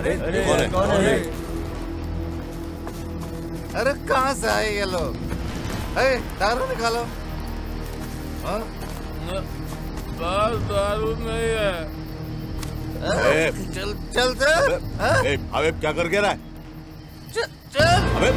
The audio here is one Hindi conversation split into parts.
कौन है? अरे कहाँ से आए ये लोग? दारू निकालो। हाँ? दारू नहीं है। चल चल चल। अबे क्या कर रहा है? चल। अबे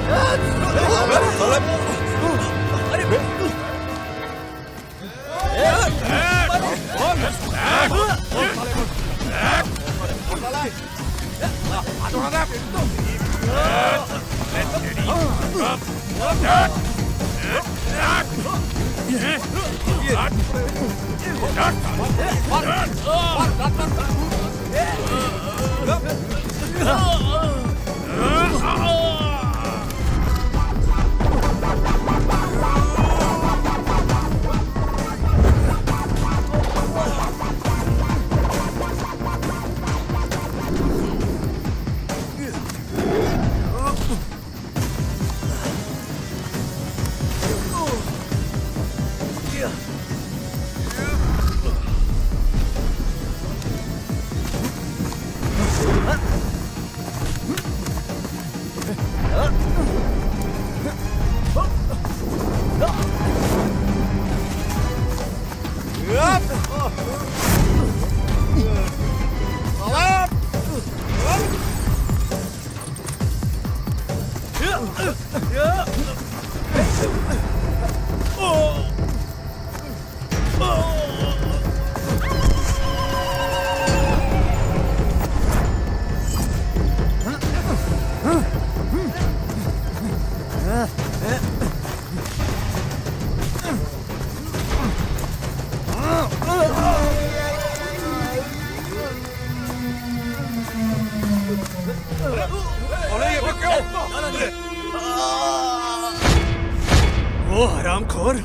वो हरामखोर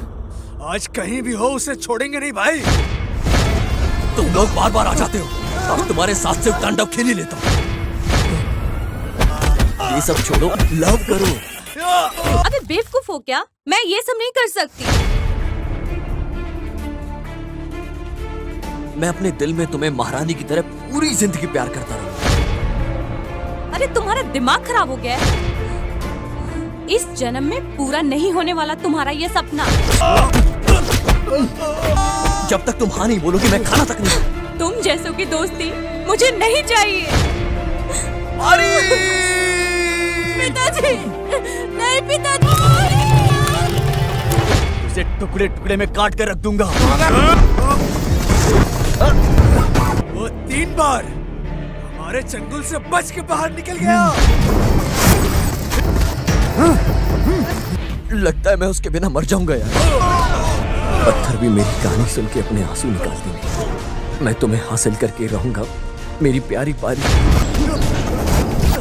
आज कहीं भी हो उसे छोड़ेंगे नहीं भाई। तुम लोग बार बार आ जाते हो, अब तुम्हारे साथ सिर्फ तांडव खेल ही लेता हूँ। ये सब छोड़ो, लव करो। अबे बेवकूफ हो क्या? मैं ये सब नहीं कर सकती। मैं अपने दिल में तुम्हें महारानी की तरह पूरी जिंदगी प्यार करता रहूंगा। अरे तुम्हारा दिमाग खराब हो गया है। इस जन्म में पूरा नहीं होने वाला तुम्हारा ये सपना। जब तक तुम हाँ नहीं बोलोगी मैं खाना तक नहीं। तुम जैसों की दोस्ती मुझे नहीं चाहिए। पिताजी, नहीं पिताजी। उसे टुकड़े टुकड़े में काट कर रख दूंगा। वो 3 बार हमारे चंगुल से बच के बाहर निकल गया। लगता है मैं उसके बिना मर जाऊंगा यार। पत्थर भी मेरी कहानी सुन के अपने आंसू निकाल देंगे। मैं तुम्हें हासिल करके रहूंगा मेरी प्यारी पारी।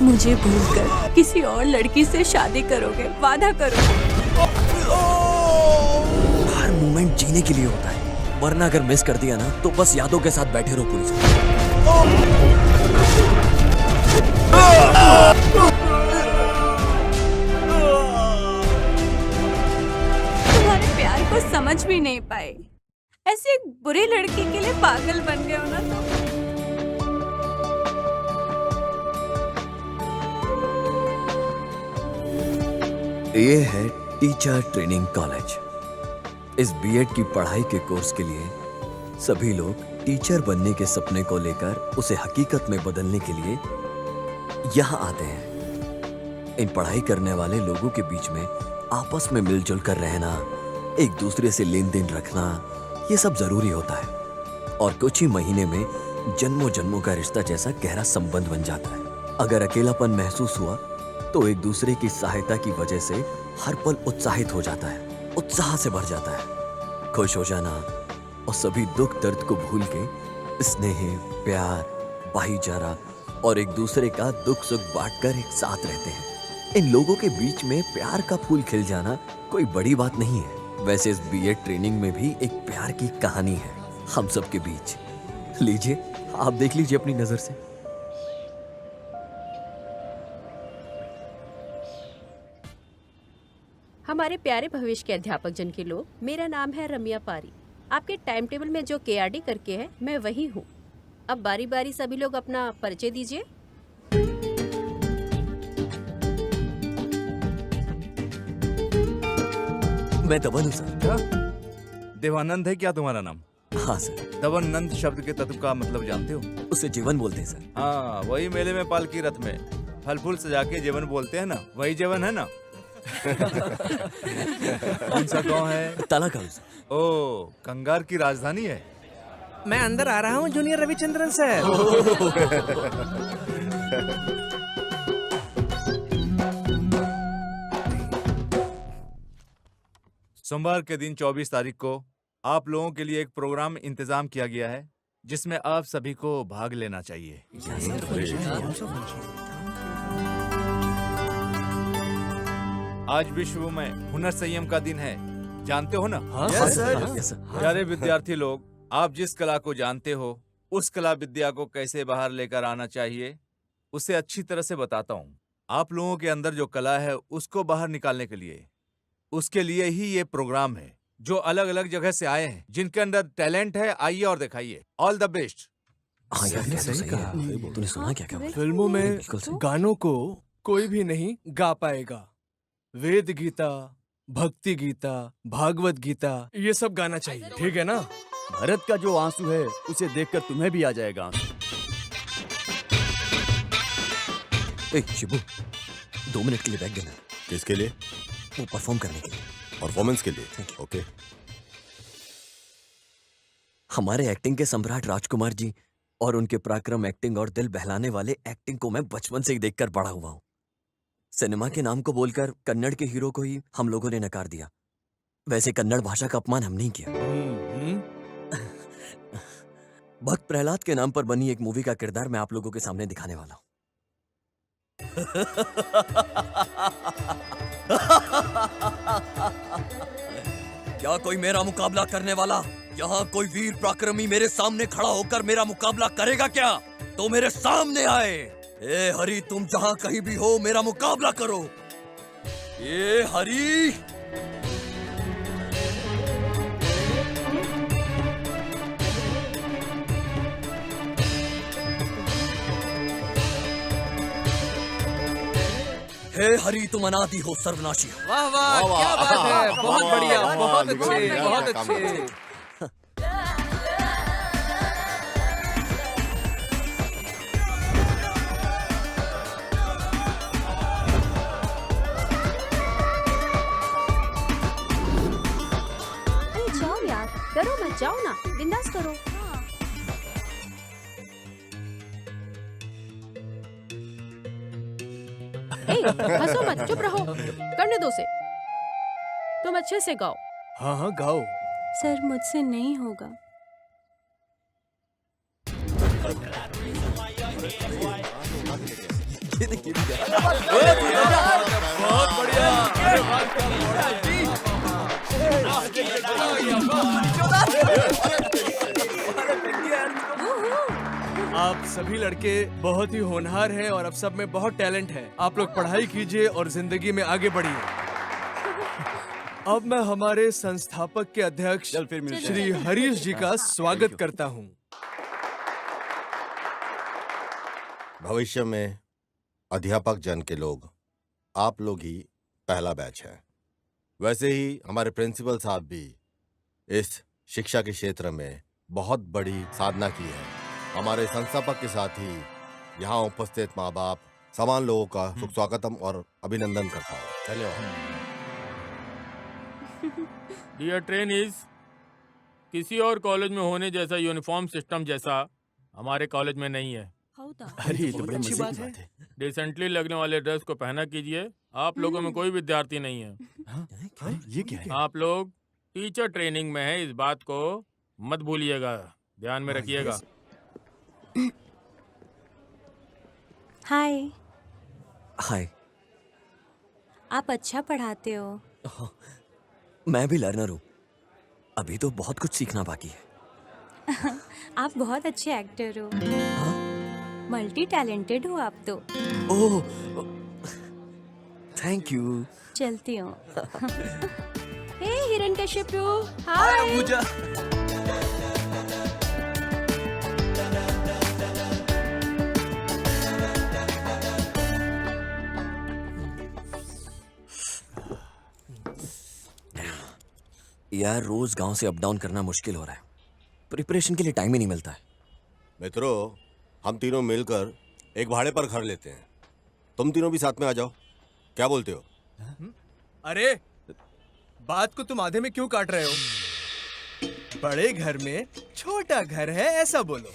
मुझे भूलकर किसी और लड़की से शादी करोगे, वादा करो। हर मोमेंट जीने के लिए होता है, वरना अगर मिस कर दिया ना तो बस यादों के साथ बैठे रहो पूरी जिंदगी। तुम्हारे प्यार को समझ भी नहीं पाए। ऐसे एक बुरी लड़की के लिए पागल बन गए हो ना तुम। ये है टीचर ट्रेनिंग कॉलेज। इस बीएड की पढ़ाई के कोर्स के लिए सभी लोग टीचर बनने के सपने को लेकर उसे हकीकत में बदलने के लिए यहाँ आते हैं। इन पढ़ाई करने वाले लोगों के बीच में आपस में मिलजुल कर रहना, एक दूसरे से लेन देन रखना, ये सब जरूरी होता है। और कुछ ही महीने में जन्मों जन्मों का रिश्ता जैसा गहरा संबंध बन जाता है। अगर अकेलापन महसूस हुआ तो एक दूसरे की सहायता की वजह से हर पल उत्साहित हो जाता है, उत्साह से भर जाता है। खुश हो जाना और सभी दुख दर्द को भूल के स्नेह, प्यार, भाईचारा और एक दूसरे का दुख सुख बांटकर एक साथ रहते हैं। इन लोगों के बीच में प्यार का फूल खिल जाना कोई बड़ी बात नहीं है। वैसे इस बीएड ट्रेनिंग में भी एक प्यार की कहानी है हम सब के बीच। लीजिए, आप देख लीजिए अपनी नजर से। हमारे प्यारे भविष्य के अध्यापक जन के लोग, मेरा नाम है रम्या पारी। आपके टाइम टेबल में जो केआरडी करके है मैं वही हूँ। अब बारी बारी सभी लोग अपना परिचय दीजिए। मैं दवन हूँ सर। देवानंद है क्या तुम्हारा नाम? हाँ सर। दवन नंद शब्द के तत्व का मतलब जानते हो? उसे जीवन बोलते हैं सर। हाँ, वही मेले में पालकी रथ में फल फूल सजा के जीवन बोलते हैं ना, वही जीवन है ना? कौन सा गाँव है? तालागांव सर। ओ, कंगार की राजधानी है। मैं अंदर आ रहा हूँ जूनियर रविचंद्रन सर। सोमवार के दिन 24 तारीख को आप लोगों के लिए एक प्रोग्राम इंतजाम किया गया है जिसमें आप सभी को भाग लेना चाहिए। आज विश्व में हुनर संयम का दिन है, जानते हो ना? Yes sir. प्यारे विद्यार्थी लोग, आप जिस कला को जानते हो उस कला विद्या को कैसे बाहर लेकर आना चाहिए उसे अच्छी तरह से बताता हूँ। आप लोगों के अंदर जो कला है उसको बाहर निकालने के लिए, उसके लिए ही ये प्रोग्राम है। जो अलग अलग जगह से आए हैं, जिनके अंदर टैलेंट है, आइए और दिखाइए। All the best. हाँ यार, ये सही कहा। तूने सुना क्या? क्या फिल्मों में बिल्कुल सही। गानों को कोई भी नहीं गा पाएगा। वेद गीता, भक्ति गीता, भागवत गीता, ये सब गाना चाहिए, ठीक है ना? भरत का जो आंसू है उसे देखकर तुम्हें भी आ जाएगा। ए शिबू, 2 मिनट के लिए बैठ देना। किसके लिए? वो परफॉर्म करने के लिए। परफॉर्मेंस के लिए? ओके। हमारे एक्टिंग के सम्राट राजकुमार जी और उनके पराक्रम एक्टिंग और दिल बहलाने वाले एक्टिंग को मैं बचपन से ही देखकर बड़ा हुआ हूँ। सिनेमा के नाम को बोलकर कन्नड़ के हीरो को ही हम लोगों ने नकार दिया। वैसे कन्नड़ भाषा का अपमान हम नहीं किया। भक्त प्रहलाद के नाम पर बनी एक मूवी का किरदार मैं आप लोगों के सामने दिखाने वाला हूँ। क्या कोई मेरा मुकाबला करने वाला? यहाँ कोई वीर पराक्रमी मेरे सामने खड़ा होकर मेरा मुकाबला करेगा क्या? तो मेरे सामने आए। ए हरी, तुम जहाँ कहीं भी हो मेरा मुकाबला करो। ए हरी। हे हरी, तुम अनादि हो, सर्वनाशी हो। वाह वाह, क्या बात है, बहुत बढ़िया, बहुत अच्छे, बहुत अच्छे। अरे जाओ यार, डरो मत, जाओ ना, बिंदास करो। हंसो मत, चुप रहो, करने दो उसे। तुम अच्छे से गाओ। हाँ हाँ गाओ। सर मुझसे नहीं होगा। बहुत बढ़िया। आप सभी लड़के बहुत ही होनहार हैं और अब सब में बहुत टैलेंट है। आप लोग पढ़ाई कीजिए और जिंदगी में आगे बढ़िए। अब मैं हमारे संस्थापक के अध्यक्ष श्री हरीश जी का स्वागत करता हूं। भविष्य में अध्यापक जन के लोग आप लोग ही पहला बैच है। वैसे ही हमारे प्रिंसिपल साहब भी इस शिक्षा के क्षेत्र में बहुत बड़ी साधना की है। हमारे संस्थापक के साथ ही यहाँ उपस्थित माँ बाप समान लोगों का सुख स्वागतम और अभिनंदन करता हूँ। धन्यवाद। डियर ट्रेनीज, किसी और कॉलेज में होने जैसा यूनिफॉर्म सिस्टम जैसा हमारे कॉलेज में नहीं है। अरे ये तो बड़ी मजे की बात है। डिसेंटली लगने वाले ड्रेस को पहना कीजिए। आप लोगों में कोई विद्यार्थी नहीं है। हाँ, ये क्या है? आप लोग टीचर ट्रेनिंग में है, इस बात को मत भूलिएगा, ध्यान में रखिएगा। हाय। हाय। आप अच्छा पढ़ाते हो। मैं भी लर्नर हूँ। अभी तो बहुत कुछ सीखना बाकी है। आप बहुत अच्छे एक्टर हो। मल्टी टैलेंटेड हो आप तो। ओह, थैंक यू। चलती हूँ। हे हिरण्यकशिपु, हाय। पूजा। यार रोज गांव से अप डाउन करना मुश्किल हो रहा है। प्रिपरेशन के लिए टाइम ही नहीं मिलता है। मित्रों, हम तीनों मिलकर एक भाड़े पर घर लेते हैं। तुम तीनों भी साथ में आ जाओ, क्या बोलते हो? अरे बात को तुम आधे में क्यों काट रहे हो? बड़े घर में छोटा घर है ऐसा बोलो।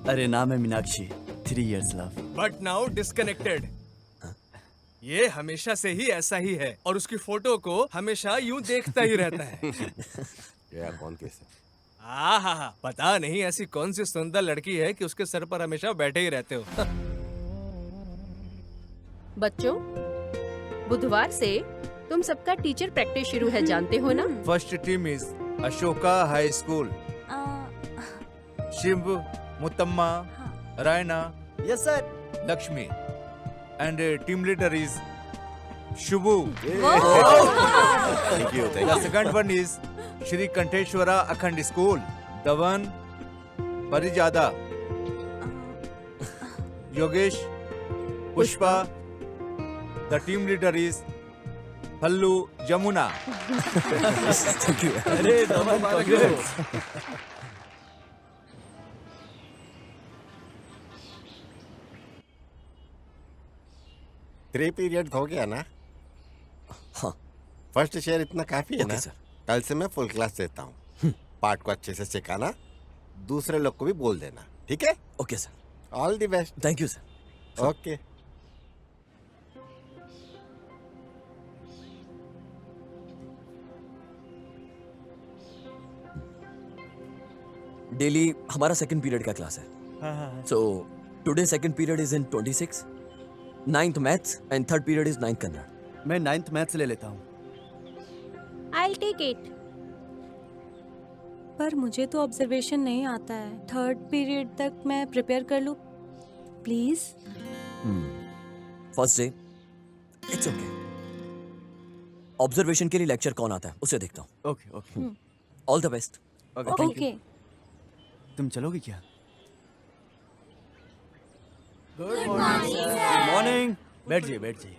अरे नाम है Meenakshi, 3 years love। But now disconnected. ये हमेशा से ही ऐसा ही है और उसकी फोटो को हमेशा यूं देखता ही रहता है। यार कौन कैसे? हाँ, पता नहीं ऐसी कौन सी सुंदर लड़की है कि उसके सर पर हमेशा बैठे ही रहते हो। बच्चों, बुधवार से तुम सबका टीचर प्रैक्टिस शुरू है, जानते हो ना? First team is Ashoka high school. Shiva, Muthamma, Raina, yes sir. Lakshmi and team leader is Shubhu. Thank you, thank The you. second one is Shri Kanteshwara Akhand School, Dhawan, Parijada, Yogesh, Pushpa. The team leader is Pallu Jamuna. Thank you. अरे धवन, congrats। थ्री पीरियड हो गया ना? हाँ फर्स्ट शेयर इतना काफी है ओके ना? सर। कल से मैं फुल क्लास देता हूँ। पार्ट को अच्छे से सिखाना, दूसरे लोग को भी बोल देना, ठीक है? Okay sir. All the best. Thank you sir. Okay. Daily हमारा सेकंड पीरियड का क्लास है। So today second period is in 26, 9th maths and third period is 9th Kannada. मैं 9th मैथ्स ले लेता हूँ। I'll take it। पर मुझे तो ऑब्जर्वेशन नहीं आता है। थर्ड पीरियड तक मैं प्रिपेयर कर लूं please. First day it's okay. Observation के लिए लेक्चर कौन आता है उसे देखता हूँ। Okay okay all the best. Okay. Okay. तुम चलोगे क्या? Good morning. बैठ जाइए, बैठ जाइए।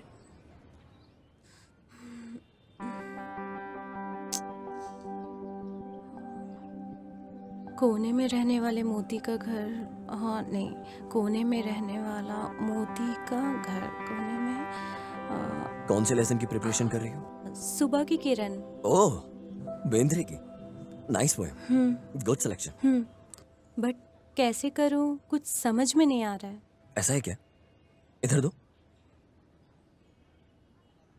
कोने में रहने वाले मोती का घर, हाँ नहीं, कोने में रहने वाला मोती का घर, कोने में कौन से लेसन की प्रिपरेशन कर रही हो? सुबह की किरण। ओह, बेंद्रे की। Nice poem, good selection. But कैसे करूं, कुछ समझ में नहीं आ रहा है। ऐसा है क्या? इधर दो।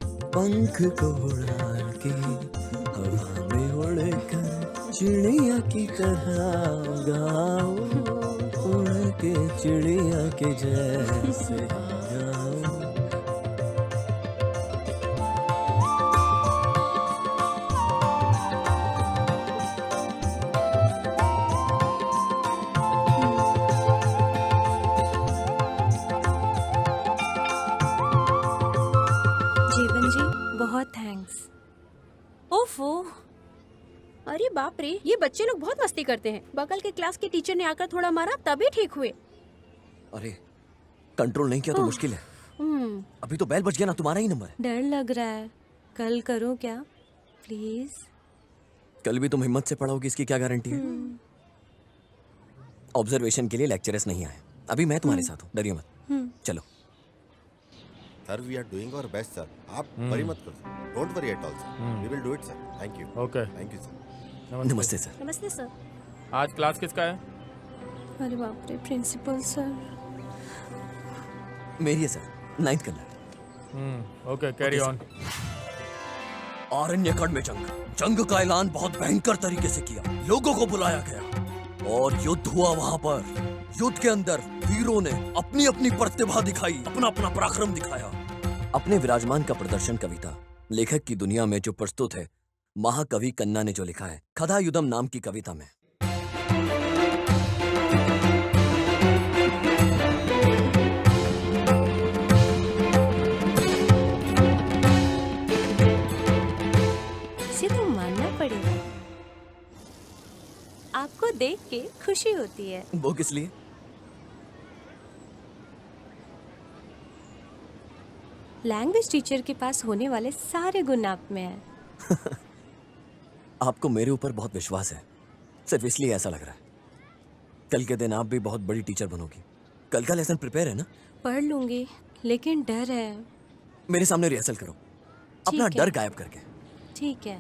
पंख को उड़ा के हवा में उड़कर चिड़िया की तरह गाओ, उड़ के चिड़िया के जैसे गाओ। जीवन जी बहुत थैंक्स। ओफो, अरे बाप रे, ये बच्चे लोग बहुत मस्ती करते हैं। बगल के क्लास के टीचर ने आकर थोड़ा मारा तभी ठीक हुए। अरे कंट्रोल नहीं किया तो मुश्किल है। अभी तो बेल बज गया ना, तुम्हारा ही नंबर है। डर लग रहा है। कल करूं क्या प्लीज? कल भी तुम हिम्मत से पढ़ोगे इसकी क्या गारंटी है? ऑब्जर्वेशन के लिए लेक्चरर्स नहीं आए। अभी मैं तुम्हारे साथ हूँ, डरिए मत। चलो। Sir, we are doing our best sir. आप वरी मत करो। Don't worry at all sir. We will do it sir. Thank you. Okay. Thank you sir. नमस्ते सर। नमस्ते सर। आज क्लास किसका है? अरे बाप रे, प्रिंसिपल सर। मेरी है sir, 9th Kannada. Okay, carry on. आरण्यकड़ में जंग का ऐलान बहुत भयंकर तरीके से किया। लोगों को बुलाया गया और युद्ध हुआ वहां पर। युद्ध के अंदर वीरों ने अपनी अपनी प्रतिभा दिखाई, अपना अपना पराक्रम दिखाया। अपने विराजमान का प्रदर्शन कविता लेखक की दुनिया में जो प्रस्तुत है, महाकवि कन्ना ने जो लिखा है, कथा युद्धम नाम की कविता में खुशी होती है। वो किस लिए? लैंग्वेज टीचर के पास होने वाले सारे गुण आप में हैं। आपको मेरे ऊपर बहुत विश्वास है, सिर्फ इसलिए ऐसा लग रहा है। कल के दिन आप भी बहुत बड़ी टीचर बनोगी। कल का लेसन प्रिपेयर है ना? पढ़ लूंगी, लेकिन डर है। मेरे सामने रिहर्सल करो, अपना ठीक है। डर गायब करके। ठीक है।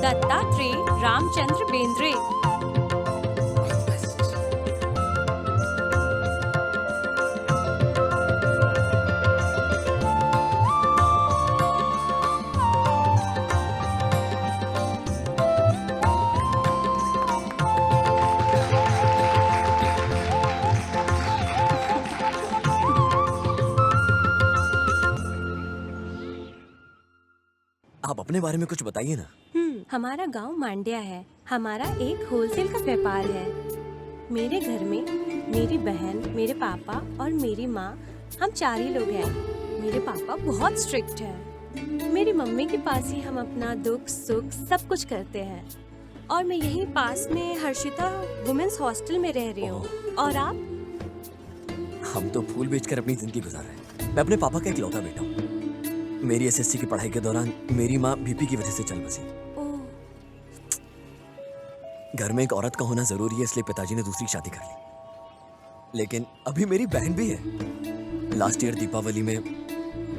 दत्तात्रेय रामचंद्र बेंद्रे। आप अपने बारे में कुछ बताइए ना। हमारा गांव मांड्या है। हमारा एक होलसेल का व्यापार है। मेरे घर में मेरी बहन, मेरे पापा और मेरी माँ, हम 4 ही लोग हैं। मेरे पापा बहुत स्ट्रिक्ट हैं। मेरी मम्मी के पास ही हम अपना दुख सुख सब कुछ करते हैं। और मैं यहीं पास में हर्षिता वुमेन्स हॉस्टल में रह रही हूँ। और आप? हम तो फूल बेचकर अपनी जिंदगी गुजार रहे हैं। मैं अपने पापा का इकलौता बेटा हूँ। मेरी एसएससी की पढ़ाई के दौरान मेरी माँ बीपी की वजह से चल बसी। ओह, घर में एक औरत का होना जरूरी है, इसलिए पिताजी ने दूसरी शादी कर ली। लेकिन अभी मेरी बहन भी है। लास्ट ईयर दीपावली में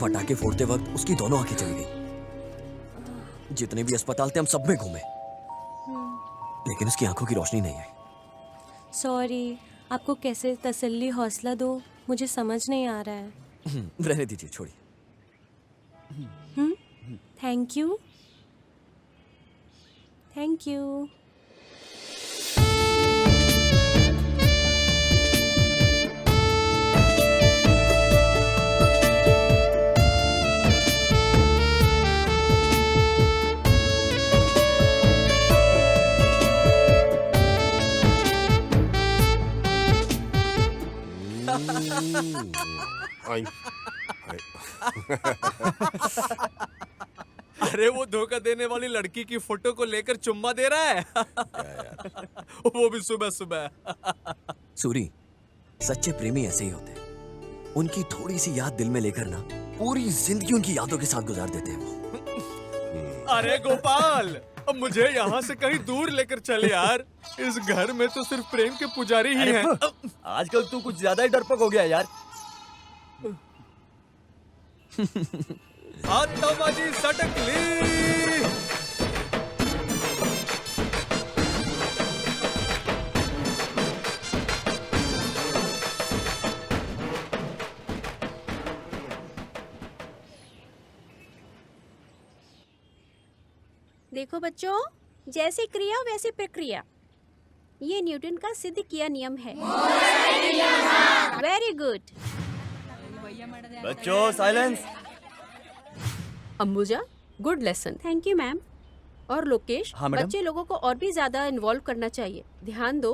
पटाखे फोड़ते वक्त उसकी दोनों आंखें चली गई। जितने भी अस्पताल थे हम सब में घूमे, लेकिन उसकी आंखों की रोशनी नहीं आई। सॉरी, आपको कैसे तसल्ली हौसला दो, मुझे समझ नहीं आ रहा है। रहने दीजिए, छोड़िए। Thank you. Thank you. I अरे वो धोखा देने वाली लड़की की फोटो को लेकर चुम्मा दे रहा है। वो भी सुबह सुबह। सूरी, सच्चे प्रेमी ऐसे ही होते हैं। उनकी थोड़ी सी याद दिल में लेकर ना पूरी जिंदगी उनकी यादों के साथ गुजार देते हैं वो। अरे गोपाल, अब मुझे यहाँ से कहीं दूर लेकर चल यार। इस घर में तो सिर्फ प्रेम के पुजारी ही हैं। आजकल तू कुछ ज्यादा ही डरपोक हो गया यार। आत्माजी सटकली। देखो बच्चों, जैसी क्रिया वैसी प्रक्रिया, ये न्यूटन का सिद्ध किया नियम है। Very good. बच्चों silence. Ambuja, good lesson. Thank you ma'am. और लोकेश, हाँ, मैडम। बच्चे लोगों को और भी ज्यादा इन्वॉल्व करना चाहिए। ध्यान दो,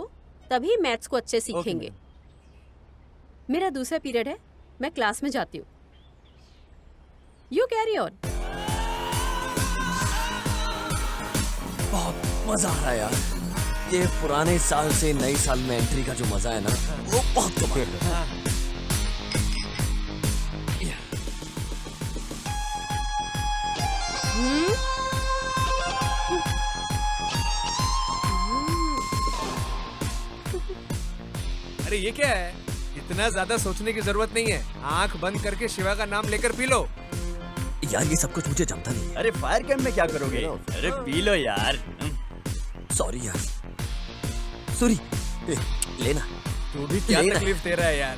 तभी मैथ्स को अच्छे सीखेंगे। मेरा दूसरा पीरियड है, मैं क्लास में जाती हूँ। You carry on. बहुत मजा आ रहा है यार। ये पुराने साल से नए साल में एंट्री का जो मजा है ना, वो बहुत कमाल है। अरे ये क्या है? इतना ज्यादा सोचने की जरूरत नहीं है। आंख बंद करके शिवा का नाम लेकर पी लो। यार ये सब कुछ मुझे जमता नहीं है। अरे फायर कैंप में क्या करोगे? अरे पी लो यार। सॉरी यार। सूरी, लेना। तू भी क्या लेना। तकलीफ दे रहा है यार।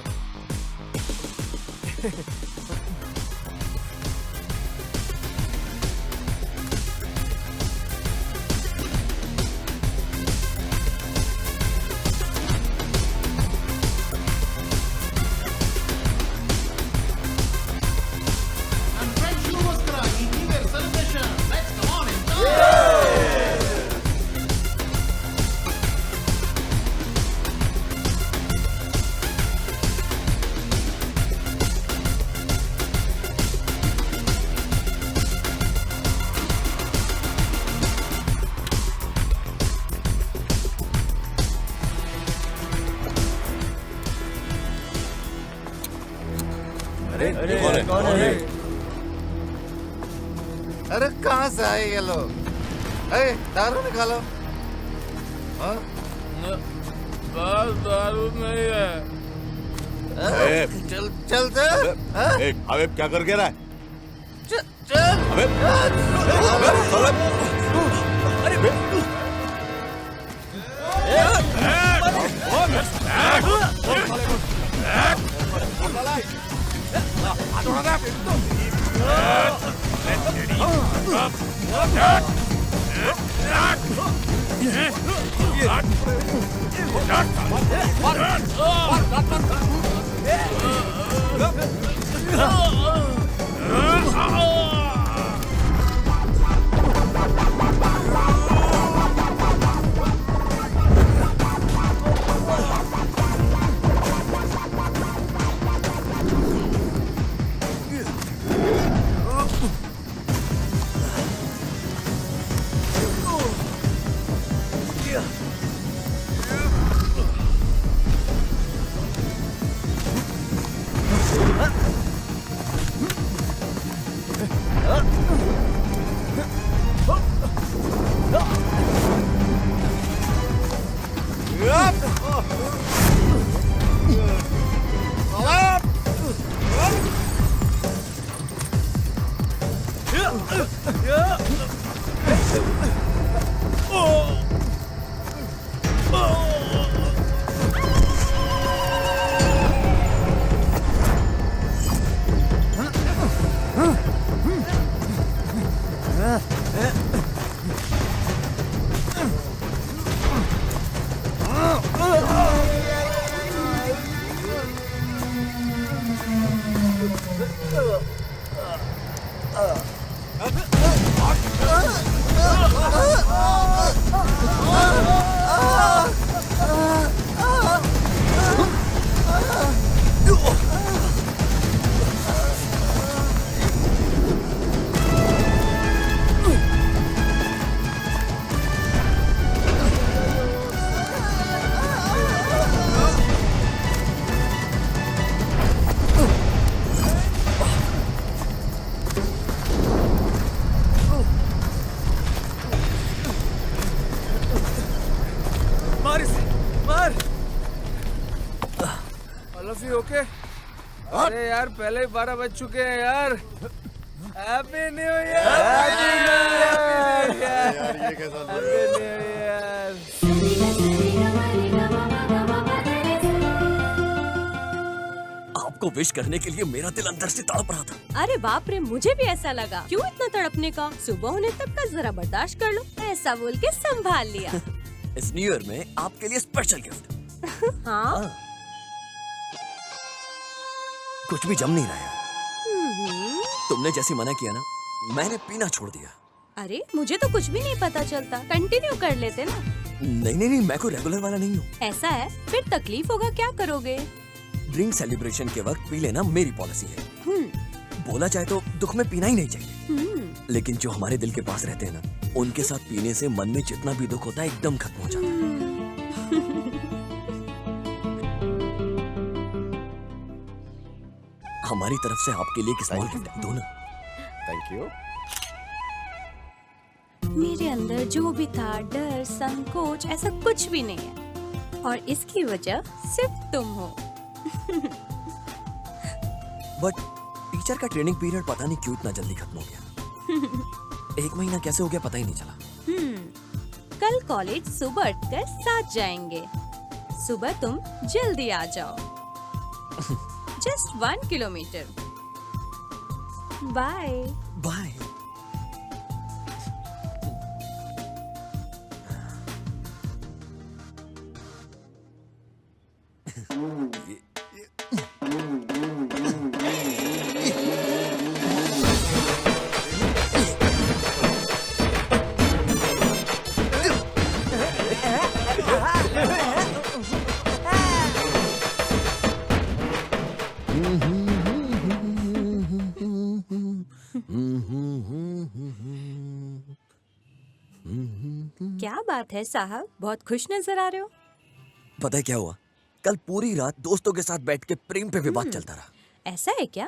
अरे कौन है? कौन है? अरे कहाँ से आए ये लोग? दारू निकालो। हाँ? बस दारू नहीं है। ए, चल चलते। हाँ? अबे क्या कर रहा है? चल। अबे मार इसे, मार। All of you okay? अरे यार पहले ही 12 बज चुके हैं यार। Happy new year. Happy new year. ये कैसा हैप्पी न्यू ईयर। आपको विश करने के लिए मेरा दिल अंदर से तड़प रहा था। अरे बाप रे, मुझे भी ऐसा लगा। क्यों इतना तड़पने का? सुबह होने तक का जरा बर्दाश्त कर लो। ऐसा बोल के संभाल लिया। इस न्यू ईयर में आपके लिए स्पेशल गिफ्ट। हाँ। कुछ भी जम नहीं रहा है। तुमने जैसे मना किया ना, मैंने पीना छोड़ दिया। अरे मुझे तो कुछ भी नहीं पता चलता। कंटिन्यू कर लेते ना। नहीं, मैं कोई रेगुलर वाला नहीं हूँ। ऐसा है? फिर तकलीफ होगा, क्या करोगे? ड्रिंक सेलिब्रेशन के वक्त पी लेना मेरी पॉलिसी है। बोला जाए तो दुख में पीना ही नहीं चाहिए, लेकिन जो हमारे दिल के पास रहते हैं ना, उनके साथ पीने से मन में जितना भी दुख होता है एकदम खत्म हो जाता है। हमारी तरफ से आपके लिए एक स्मॉल गिफ्ट दो ना। Thank you. मेरे अंदर जो भी था, डर, संकोच, ऐसा कुछ भी नहीं है। और इसकी वजह सिर्फ तुम हो। बट टीचर का ट्रेनिंग पीरियड पता नहीं क्यों इतना जल्दी खत्म हो गया। 1 महीना कैसे हो गया पता ही नहीं चला। कल कॉलेज सुबह उठकर साथ जाएंगे। सुबह तुम जल्दी आ जाओ। Just 1 kilometre. बाय। बाय। क्या बात है साहब, बहुत खुश नजर आ रहे हो। पता है क्या हुआ? कल पूरी रात दोस्तों के साथ बैठ के प्रेम पे विवाद चलता रहा। ऐसा है क्या?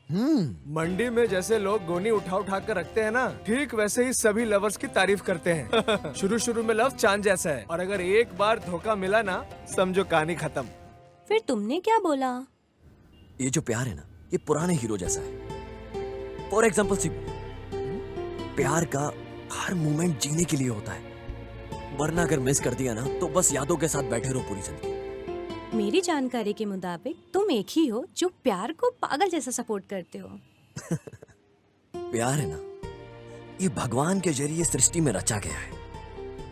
मंडी में जैसे लोग गोनी उठा उठा कर रखते हैं ना, ठीक वैसे ही सभी लवर्स की तारीफ करते हैं। शुरू शुरू में लव चांद जैसा है, और अगर एक बार धोखा मिला ना, समझो कहानी खत्म। फिर तुमने क्या बोला? ये जो प्यार है ना, ये पुराने हीरो जैसा है। फॉर एग्जाम्पल सी, प्यार का हर मोमेंट जीने के लिए होता है, वरना अगर मिस कर दिया ना तो बस यादों के साथ बैठे रहो पूरी जिंदगी। मेरी जानकारी के मुताबिक तुम एक ही हो जो प्यार को पागल जैसा सपोर्ट करते हो। प्यार है ना, ये भगवान के जरिए सृष्टि में रचा गया है।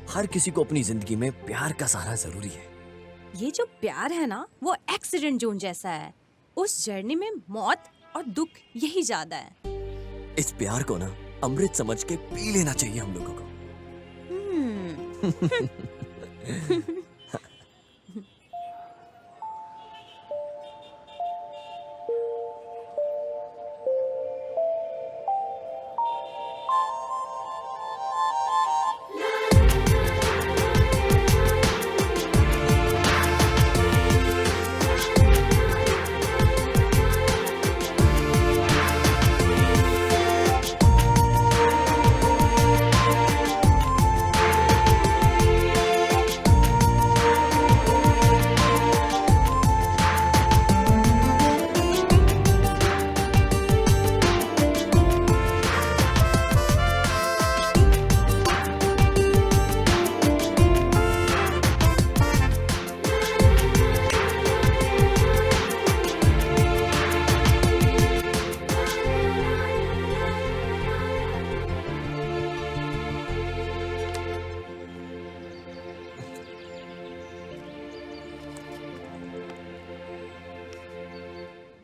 हर किसी को अपनी जिंदगी में प्यार का सहारा जरूरी है। ये जो प्यार है ना, वो एक्सीडेंट जोन जैसा है। उस जर्नी में मौत और दुख यही ज्यादा है। इस प्यार को ना अमृत समझ के पी लेना चाहिए हम लोगों को।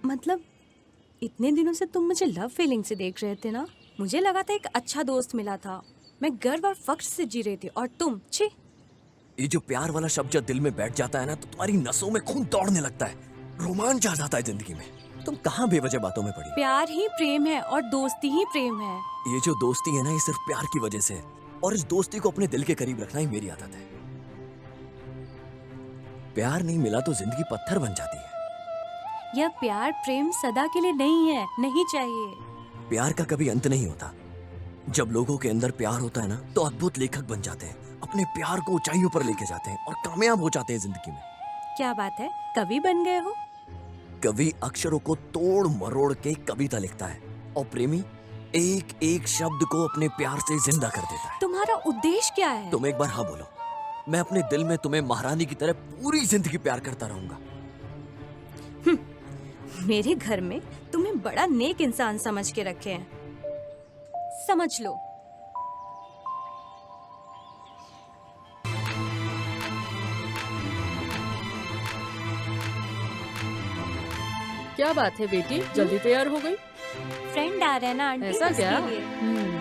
मतलब इतने दिनों से तुम मुझे लव फीलिंग से देख रहे थे ना। मुझे लगा था एक अच्छा दोस्त मिला था, मैं गर्व और फख्र से जी रही थी, और तुम छी। ये जो प्यार वाला शब्द जब दिल में बैठ जाता है ना, तो तुम्हारी नसों में खून दौड़ने लगता है, रोमांच आ जाता है जिंदगी में। तुम कहाँ बेवजह बातों में पड़ी। प्यार ही प्रेम है और दोस्ती ही प्रेम है। ये जो दोस्ती है ना, ये सिर्फ प्यार की वजह से है, और इस दोस्ती को अपने दिल के करीब रखना ही मेरी आदत है। प्यार नहीं मिला तो जिंदगी पत्थर बन जाती है। यह प्यार प्रेम सदा के लिए नहीं है, नहीं चाहिए। प्यार का कभी अंत नहीं होता। जब लोगों के अंदर प्यार होता है ना, तो अद्भुत लेखक बन जाते हैं, अपने प्यार को ऊंचाइयों पर लेके जाते हैं और कामयाब हो जाते हैं जिंदगी में। क्या बात है, कवि बन गए हो? कवि अक्षरों को तोड़ मरोड़ के कविता लिखता है, और प्रेमी एक एक शब्द को अपने प्यार से जिंदा कर देता है। तुम्हारा उद्देश्य क्या है? तुम एक बार हाँ बोलो, मैं अपने दिल में तुम्हें महारानी की तरह पूरी जिंदगी प्यार करता रहूंगा। मेरे घर में तुम्हें बड़ा नेक इंसान समझ के रखे हैं, समझ लो। क्या बात है बेटी, जल्दी तैयार हो गई? फ्रेंड आ रहे हैं ना आंटी, ऐसा क्या? इसके लिए।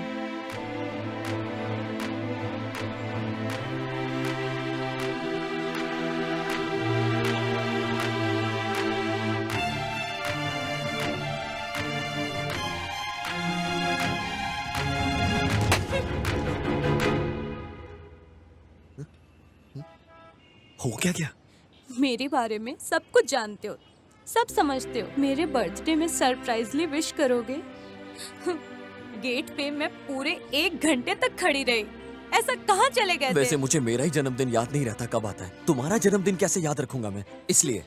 हो क्या क्या? मेरे बारे में सब कुछ जानते हो, सब समझते हो। मेरे बर्थडे में सरप्राइजली विश करोगे? गेट पे मैं पूरे 1 घंटे तक खड़ी रही। ऐसा कहाँ चले गए थे? वैसे मुझे मेरा ही जन्मदिन याद नहीं रहता कब आता है, तुम्हारा जन्मदिन कैसे याद रखूंगा मैं? इसलिए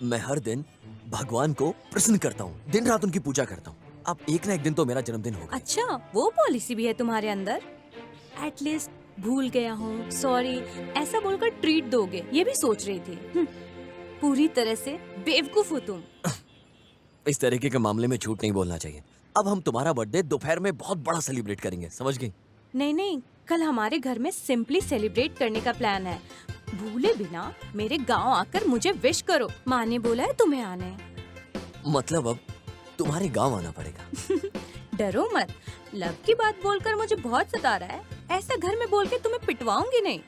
मैं हर दिन भगवान को प्रसन्न करता हूँ, दिन रात उनकी पूजा करता हूँ। अब एक ना एक दिन तो मेरा जन्मदिन होगा। अच्छा, वो पॉलिसी भी है तुम्हारे अंदर? एटलीस्ट भूल गया हूँ, सॉरी ऐसा बोलकर ट्रीट दोगे, ये भी सोच रही थी। पूरी तरह से बेवकूफ हो तुम। इस तरीके के मामले में झूठ नहीं बोलना चाहिए। अब हम तुम्हारा बर्थडे दोपहर में बहुत बड़ा सेलिब्रेट करेंगे, समझ गई? नहीं नहीं, कल हमारे घर में सिंपली सेलिब्रेट करने का प्लान है। भूले बिना मेरे गांव आकर मुझे विश करो, माँ ने बोला है तुम्हें आने। मतलब अब तुम्हारे गांव आना पड़ेगा। डरो मत, लव की बात बोलकर मुझे बहुत सता रहा है। ऐसा घर में बोल के तुम्हें पिटवाऊंगी नहीं।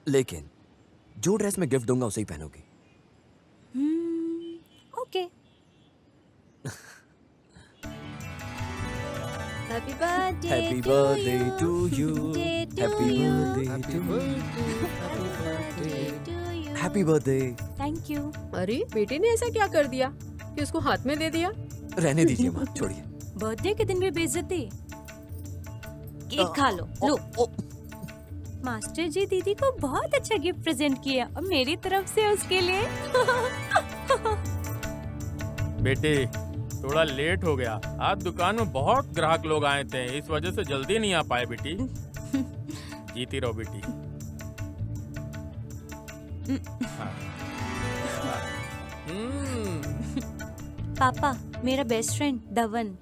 लेकिन जो ड्रेस मैं गिफ्ट दूंगा उसे ही पहनोगी। Okay. Happy birthday happy birthday to you, happy birthday to happy birthday. Thank you. अरे बेटे ने ऐसा क्या कर दिया कि उसको हाथ में दे दिया? रहने दीजिए माँ, छोड़िए। बर्थडे के दिन भी बेइज्जती। केक खा लो। लो। मास्टर जी दीदी को बहुत अच्छा गिफ्ट प्रेजेंट किया और मेरी तरफ से उसके लिए बेटे थोड़ा लेट हो गया, आज दुकान में बहुत ग्राहक लोग आए थे, इस वजह से जल्दी नहीं आ पाए बेटी। जीती रहो बेटी। हाँ। पापा, मेरा बेस्ट फ्रेंड धवन।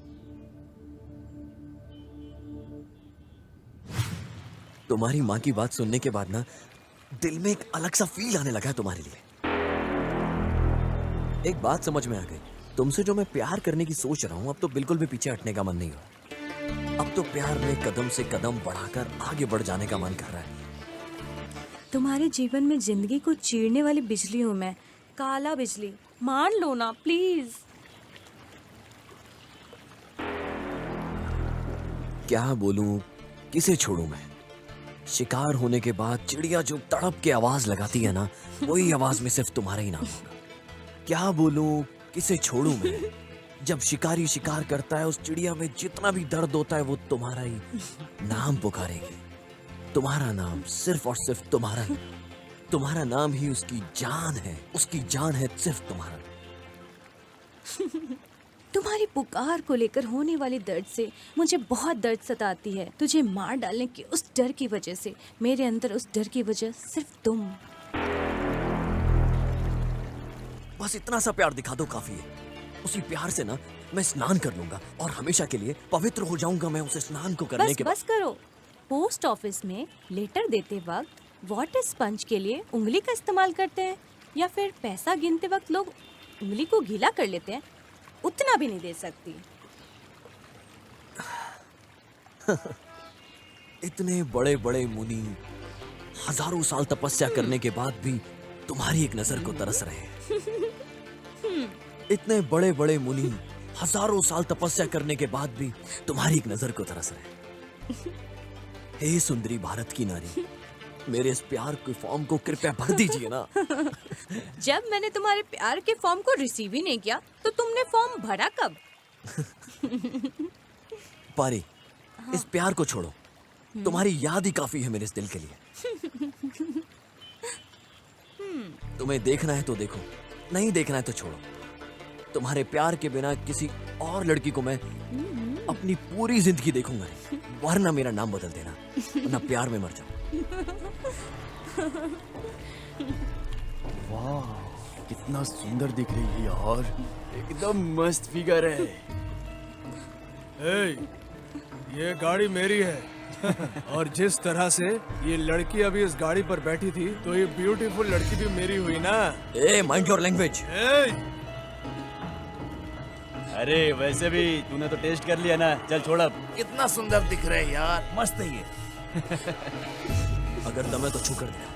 तुम्हारी माँ की बात सुनने के बाद ना दिल में एक अलग सा फील आने लगा है तुम्हारे लिए। एक बात समझ में आ गई, तुमसे जो मैं प्यार करने की सोच रहा हूँ अब तो बिल्कुल भी पीछे हटने का मन नहीं हो। अब तो प्यार में कदम से कदम बढ़ाकर आगे बढ़ जाने का मन कर रहा है। तुम्हारे जीवन में जिंदगी को चीरने वाली बिजली हूँ मैं, काला बिजली। मान लो ना प्लीज। क्या बोलूं, किसे छोड़ूं मैं? शिकार होने के बाद चिड़िया जो तड़प के आवाज लगाती है ना, वही आवाज में सिर्फ तुम्हारा ही नाम होगा। क्या बोलूं, किसे छोड़ूं मैं? जब शिकारी शिकार करता है उस चिड़िया में जितना भी दर्द होता है वो तुम्हारा ही नाम पुकारेगी। तुम्हारा नाम, सिर्फ और सिर्फ तुम्हारा ही। तुम्हारा नाम ही उसकी जान है, उसकी जान है सिर्फ तुम्हारा। तुम्हारी पुकार को लेकर होने वाले दर्द से मुझे बहुत दर्द सताती है। तुझे मार डालने के उस डर की वजह से, मेरे अंदर उस डर की वजह सिर्फ तुम। बस इतना सा प्यार दिखा दो, काफी है। उसी प्यार से ना मैं स्नान कर लूंगा और हमेशा के लिए पवित्र हो जाऊंगा मैं उसे स्नान को करने के बाद। बस करो। पोस्ट ऑफिस में लेटर देते वक्त वाटर स्पंज के लिए उंगली का इस्तेमाल करते हैं, या फिर पैसा गिनते वक्त लोग उंगली को गीला कर लेते हैं। उतना भी नहीं दे सकती। इतने बड़े बड़े मुनि हजारों साल तपस्या करने के बाद भी तुम्हारी एक नजर को तरस रहे हैं। इतने बड़े बड़े मुनि हजारों साल तपस्या करने के बाद भी तुम्हारी एक नजर को तरस रहे हैं। हे सुंदरी भारत की नारी, मेरे इस प्यार के फॉर्म को कृपया भर दीजिए ना। जब मैंने तुम्हारे प्यार के फॉर्म को रिसीव ही नहीं किया तो तुमने फॉर्म भरा कब? पारी, इस प्यार को छोड़ो। तुम्हारी याद ही काफी है मेरे इस दिल के लिए। तुम्हें देखना है तो देखो, नहीं देखना है तो छोड़ो। तुम्हारे प्यार के बिना किसी और लड़की को मैं अपनी पूरी जिंदगी देखूंगा नहीं, वरना मेरा नाम बदल देना, वरना प्यार में मर जाओ। वाह, कितना सुंदर दिख रही है यार, एकदम मस्त फिगर है। ये गाड़ी मेरी है और जिस तरह से ये लड़की अभी इस गाड़ी पर बैठी थी, तो ये ब्यूटीफुल लड़की भी मेरी हुई ना। ए, माइंड योर लैंग्वेज। अरे वैसे भी तूने तो टेस्ट कर लिया ना, चल छोड़ अब। कितना सुंदर दिख रहे हैं यार, मस्त है ये। अगर दमे तो छू कर दे।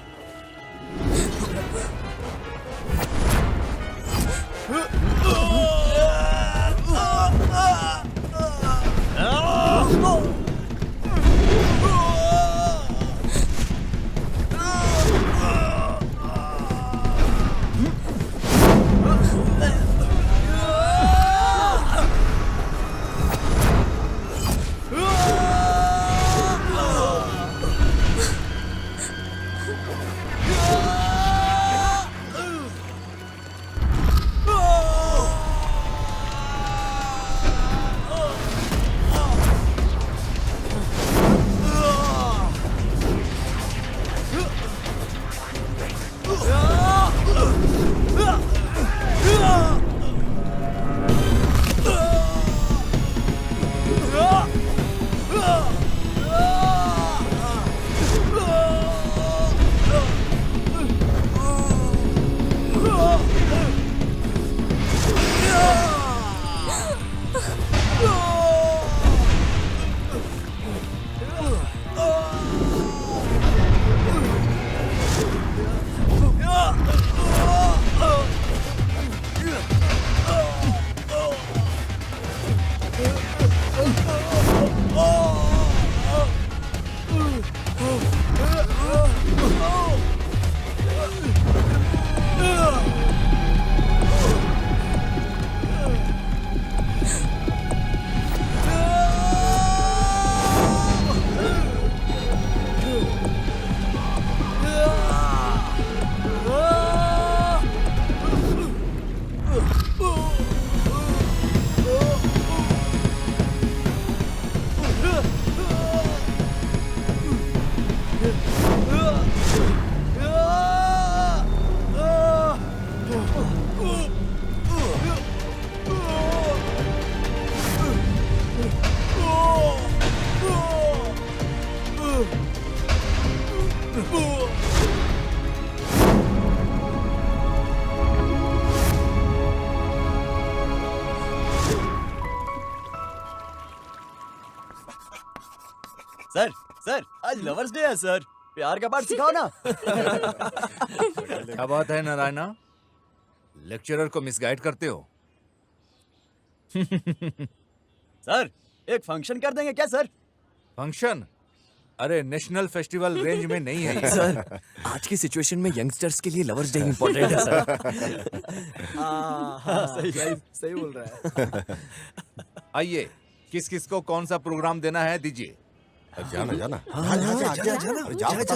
सर आज लवर्स डे है सर, प्यार का पाठ सिखाओ ना। क्या बात है नारायणा, लेक्चरर को मिसगाइड करते हो? सर एक फंक्शन कर देंगे क्या सर? फंक्शन? अरे नेशनल फेस्टिवल रेंज में नहीं है ये। सर आज की सिचुएशन में यंगस्टर्स के लिए लवर्स डे इम्पोर्टेंट है सर। सही बोल रहा है। आइए, किस किस को कौन सा प्रोग्राम देना है दीजिए। जाना जाना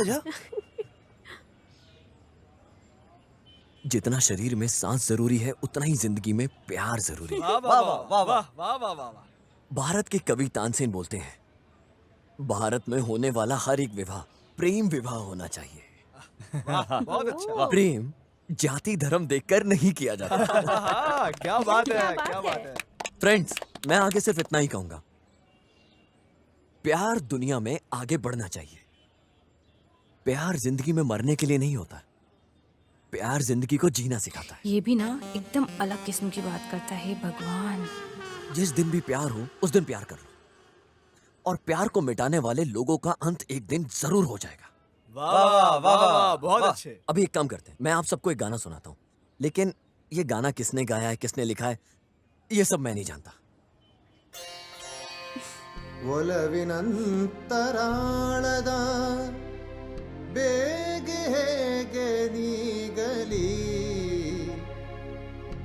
जा। जितना शरीर में सांस जरूरी है उतना ही जिंदगी में प्यार जरूरी है। वाह वाह वाह वाह वाह वाह वाह। भारत के कवि तानसेन बोलते हैं, भारत में होने वाला हर एक विवाह प्रेम विवाह होना चाहिए। बहुत अच्छा। प्रेम जाति धर्म देखकर नहीं किया जाता। क्या बात है, क्या बात है। फ्रेंड्स, मैं आगे सिर्फ इतना ही कहूंगा, प्यार दुनिया में आगे बढ़ना चाहिए। प्यार जिंदगी में मरने के लिए नहीं होता, प्यार जिंदगी को जीना सिखाता है। ये भी ना एकदम अलग किस्म की बात करता है भगवान। जिस दिन भी प्यार हो उस दिन प्यार कर लो, और प्यार को मिटाने वाले लोगों का अंत एक दिन जरूर हो जाएगा। वाह वाह वाह वाह, बहुत अच्छे। अभी एक काम करते हैं, मैं आप सबको एक गाना सुनाता हूँ, लेकिन ये गाना किसने गाया है, किसने लिखा है, ये सब मैं नहीं जानता। ಒಲವಿನಂತರಾಳದ ಬೇಗೆ ಹೇಗೆ ನೀಗಲಿ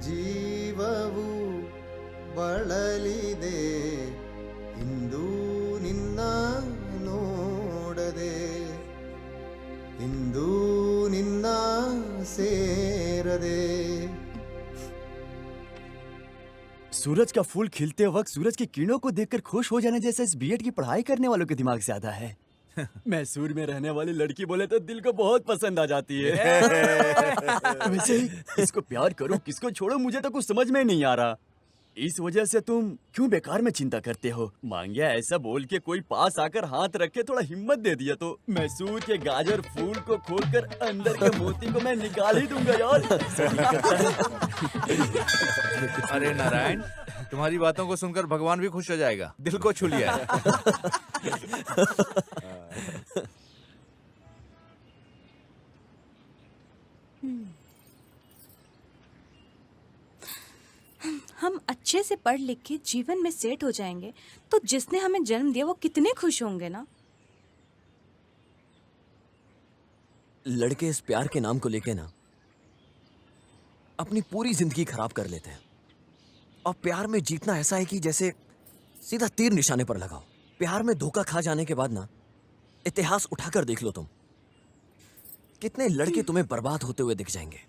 ಜೀವವು ಬಳಲಿದೆ ಇಂದು ನಿನ್ನ ನೋಡದೆ ಇಂದು ನಿನ್ನ ಸೇರದೆ। सूरज का फूल खिलते वक्त सूरज की किरणों को देखकर खुश हो जाने जैसा इस बीएड की पढ़ाई करने वालों के दिमाग से आता है। मैसूर में रहने वाली लड़की बोले तो दिल को बहुत पसंद आ जाती है। वैसे ही किसको प्यार करो किसको छोड़ो मुझे तो कुछ समझ में नहीं आ रहा। इस वजह से तुम क्यों बेकार में चिंता करते हो? मांगिया ऐसा बोल के कोई पास आकर हाथ रख के थोड़ा हिम्मत दे दिया तो मैसूर के गाजर फूल को खोलकर अंदर के मोती को मैं निकाल ही दूंगा यार। अरे नारायण, तुम्हारी बातों को सुनकर भगवान भी खुश हो जाएगा, दिल को छू लिया है। हम अच्छे से पढ़ लिख के जीवन में सेट हो जाएंगे तो जिसने हमें जन्म दिया वो कितने खुश होंगे ना। लड़के इस प्यार के नाम को लेके ना अपनी पूरी जिंदगी खराब कर लेते हैं, और प्यार में जीतना ऐसा है कि जैसे सीधा तीर निशाने पर लगाओ। प्यार में धोखा खा जाने के बाद ना इतिहास उठाकर देख लो तुम, कितने लड़के तुम्हें बर्बाद होते हुए दिख जाएंगे।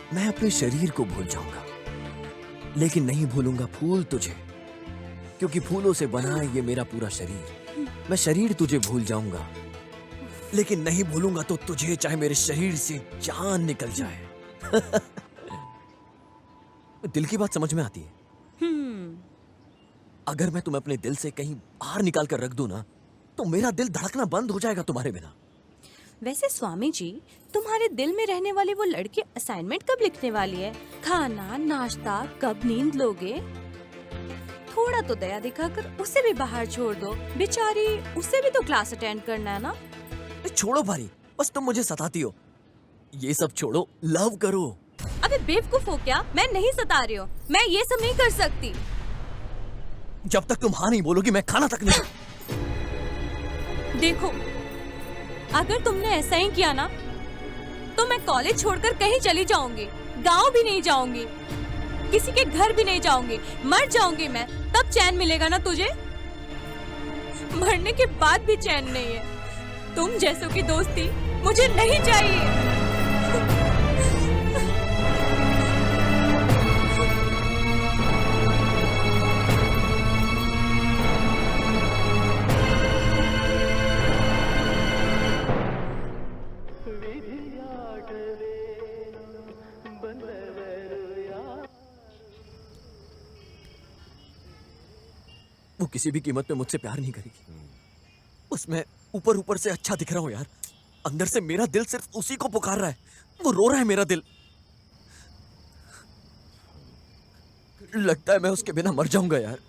मैं अपने शरीर को भूल जाऊंगा लेकिन नहीं भूलूंगा फूल तुझे, क्योंकि फूलों से बना है ये मेरा पूरा शरीर। मैं शरीर तुझे भूल जाऊंगा लेकिन नहीं भूलूंगा तो तुझे, चाहे मेरे शरीर से जान निकल जाए। दिल की बात समझ में आती है? अगर मैं तुम्हें अपने दिल से कहीं बाहर निकाल कर रख दूं ना तो मेरा दिल धड़कना बंद हो जाएगा तुम्हारे बिना। वैसे स्वामी जी, तुम्हारे दिल में रहने वाली वो लड़की असाइनमेंट कब लिखने वाली है? खाना नाश्ता कब नींद लोगे? थोड़ा तो दया दिखाकर उसे भी बाहर छोड़ दो, बेचारी उसे भी तो क्लास अटेंड करना है ना। छोड़ो भारी, बस तुम मुझे सताती हो। ये सब छोड़ो, लव करो। अबे बेवकूफ हो क्या? मैं नहीं सता रही हूँ, मैं ये सब नहीं कर सकती। जब तक तुम हाँ नहीं बोलोगी मैं खाना तक नहीं। देखो, अगर तुमने ऐसा ही किया ना तो मैं कॉलेज छोड़कर कहीं चली जाऊंगी, गांव भी नहीं जाऊंगी, किसी के घर भी नहीं जाऊंगी, मर जाऊंगी मैं, तब चैन मिलेगा ना तुझे? मरने के बाद भी चैन नहीं है। तुम जैसों की दोस्ती मुझे नहीं चाहिए। वो किसी भी कीमत पे मुझसे प्यार नहीं करेगी। उसमें ऊपर ऊपर से अच्छा दिख रहा हूं यार, अंदर से मेरा दिल सिर्फ उसी को पुकार रहा है। वो रो रहा है मेरा दिल। लगता है मैं उसके बिना मर जाऊंगा यार।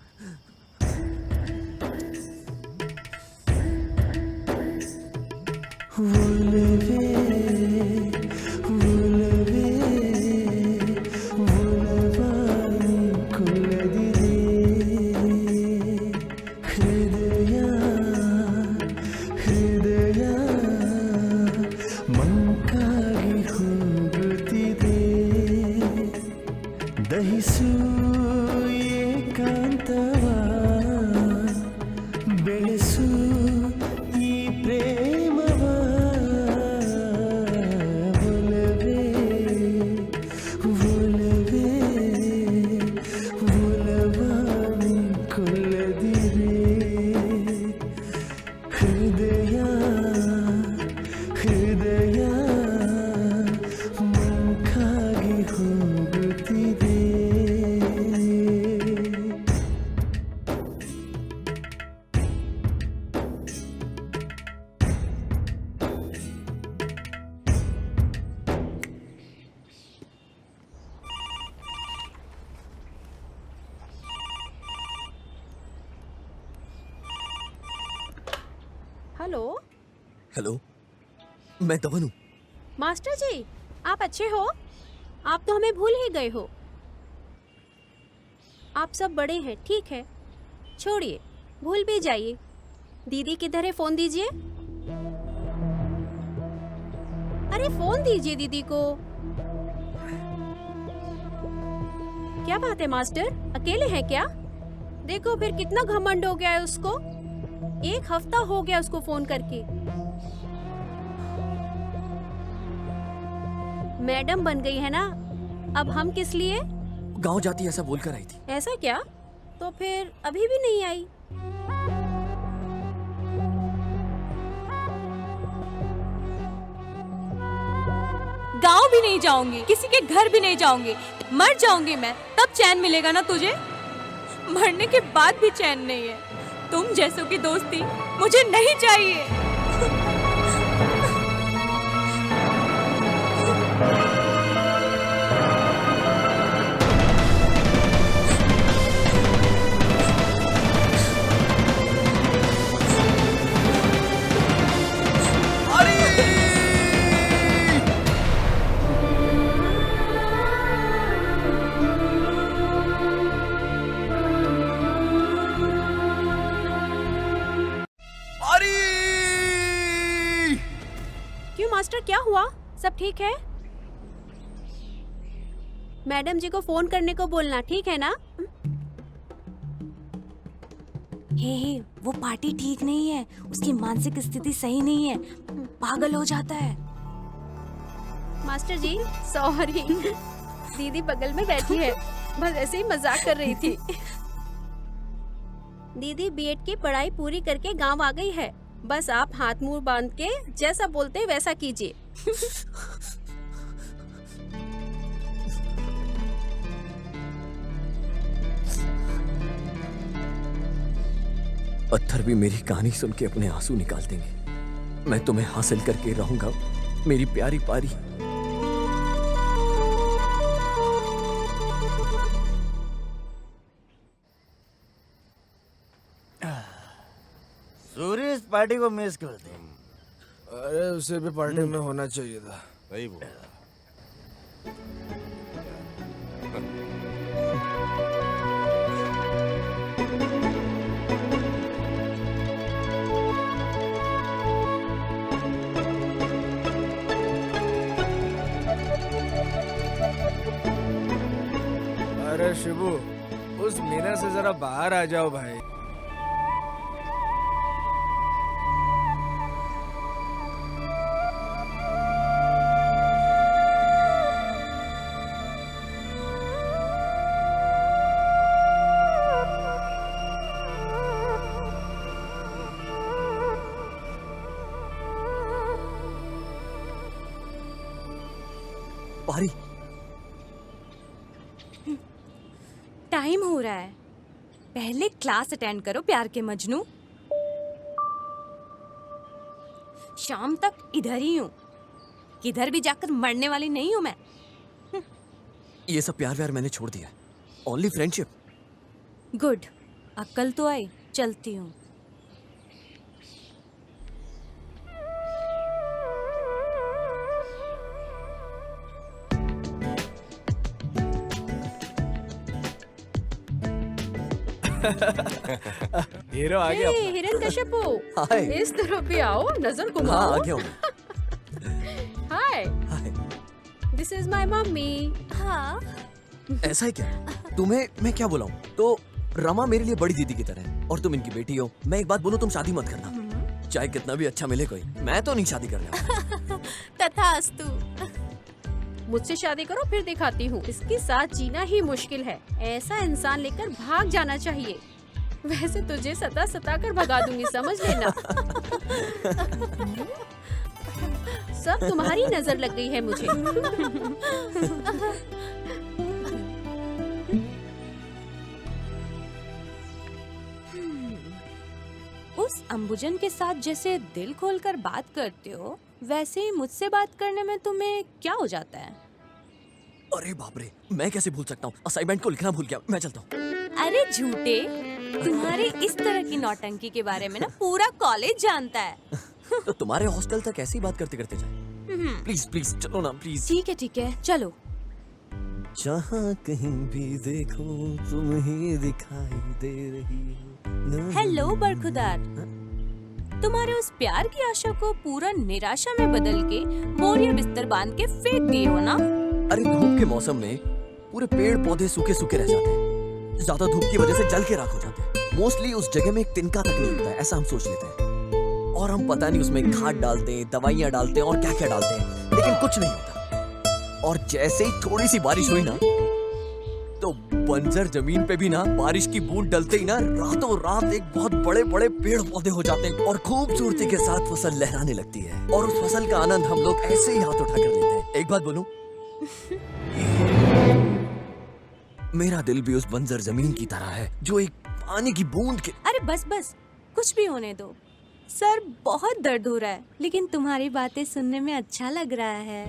हेलो हेलो, मैं धवन हूँ। मास्टर जी, आप अच्छे हो? आप तो हमें भूल ही गए हो। आप सब बड़े हैं, ठीक है, छोड़िए, भूल भी जाइए। दीदी किधर है? फोन दीजिए। अरे फोन दीजिए दीदी को। क्या बात है मास्टर, अकेले हैं क्या? देखो फिर कितना घमंड हो गया है उसको। 1 हफ्ता हो गया उसको फोन करके। मैडम बन गई है ना, अब हम किस लिए? गांव जाती ऐसा बोलकर आई थी। ऐसा क्या? तो फिर अभी भी नहीं आई? गांव भी नहीं जाऊंगी, किसी के घर भी नहीं जाऊंगी, मर जाऊंगी मैं, तब चैन मिलेगा ना तुझे? मरने के बाद भी चैन नहीं है। तुम जैसों की दोस्ती मुझे नहीं चाहिए। क्यों मास्टर, क्या हुआ? सब ठीक है? मैडम जी को फोन करने को बोलना, ठीक है ना? हे, वो पार्टी ठीक नहीं है, उसकी मानसिक स्थिति सही नहीं है, पागल हो जाता है। मास्टर जी सॉरी, दीदी बगल में बैठी है, बस ऐसे ही मजाक कर रही थी। दीदी बीएड की पढ़ाई पूरी करके गांव आ गई है, बस आप हाथ मुंह बांध के जैसा बोलते वैसा कीजिए। पत्थर भी मेरी कहानी सुन के अपने आंसू निकाल देंगे। मैं तुम्हें हासिल करके रहूंगा, मेरी प्यारी पारी। सूर्य इस पार्टी को मिस करते हैं। अरे उसे भी पार्टी में होना चाहिए था। सही बोला। अरे शिबू, उस मीना से जरा बाहर आ जाओ भाई। पारी, टाइम हो रहा है, पहले क्लास अटेंड करो प्यार के मजनू। शाम तक इधर ही हूँ, किधर भी जाकर मरने वाली नहीं हूँ मैं। ये सब प्यार व्यार मैंने छोड़ दिया। Only friendship. गुड, अक्ल तो आई, चलती हूँ। हीरो आ गया। हिरण्यकश्यपु, हाय। इस तरफ भी आओ, नजर हाँ, घुमाओ। आ गया हूँ। Hi, hi. This is my mummy. हाँ, ऐसा है क्या? तुम्हें मैं क्या बुलाऊं? तो रमा मेरे लिए बड़ी दीदी की तरह है और तुम इनकी बेटी हो। मैं एक बात बोलूं, तुम शादी मत करना, चाहे कितना भी अच्छा मिले कोई। मैं तो नहीं शादी करने वाला। तथास्तु। मुझसे शादी करो, फिर दिखाती हूँ। इसके साथ जीना ही मुश्किल है, ऐसा इंसान लेकर भाग जाना चाहिए। वैसे तुझे सता सता कर भगा दूंगी, समझ लेना। सब तुम्हारी नजर लग गई है मुझे। उस अंबुजन के साथ जैसे दिल खोलकर बात करते हो, वैसे ही मुझसे बात करने में तुम्हें क्या हो जाता है? अरे बाप रे, मैं कैसे भूल सकता हूँ? असाइनमेंट को लिखना भूल गया। मैं चलता हूँ। अरे झूठे, तुम्हारी इस तरह की नौटंकी के बारे में ना पूरा कॉलेज जानता है। तो तुम्हारे हॉस्टल तक ऐसी बात करते करते जाए। प्लीज प्लीज चलो ना प्लीज। ठीक है चलो। जहाँ कहीं भी देखो तुम ही दिखाई दे रही हो। हेलो बरखुदार, तुम्हारे उस प्यार की आशा को पूरा निराशा में बदल के बोरिया बिस्तर बांध के फेंक दिए हो ना? अरे धूप के मौसम में पूरे पेड़ पौधे सूखे सूखे रह जाते हैं, ज्यादा धूप की वजह से जल के राख हो जाते हैं। मोस्टली उस जगह में एक तिनका तक नहीं होता है, ऐसा हम सोच लेते हैं। और हम पता नहीं उसमें खाद डालते हैं, दवाइयां डालते हैं और क्या क्या डालते हैं, लेकिन कुछ नहीं होता। और जैसे ही थोड़ी सी बारिश हुई ना, तो बंजर जमीन पे भी ना बारिश की बूंद डलते ही ना रातों रात एक बहुत बड़े बड़े पेड़ पौधे हो जाते हैं और खूबसूरती के साथ फसल लहराने लगती है। और उस फसल का आनंद हम लोग ऐसे ही हाथ उठाकर लेते हैं। एक बात बोलूं, मेरा दिल भी उस बंजर जमीन की तरह है जो एक पानी की बूंद के। अरे बस कुछ भी होने दो। सर बहुत दर्द हो रहा है, लेकिन तुम्हारी बातें सुनने में अच्छा लग रहा है।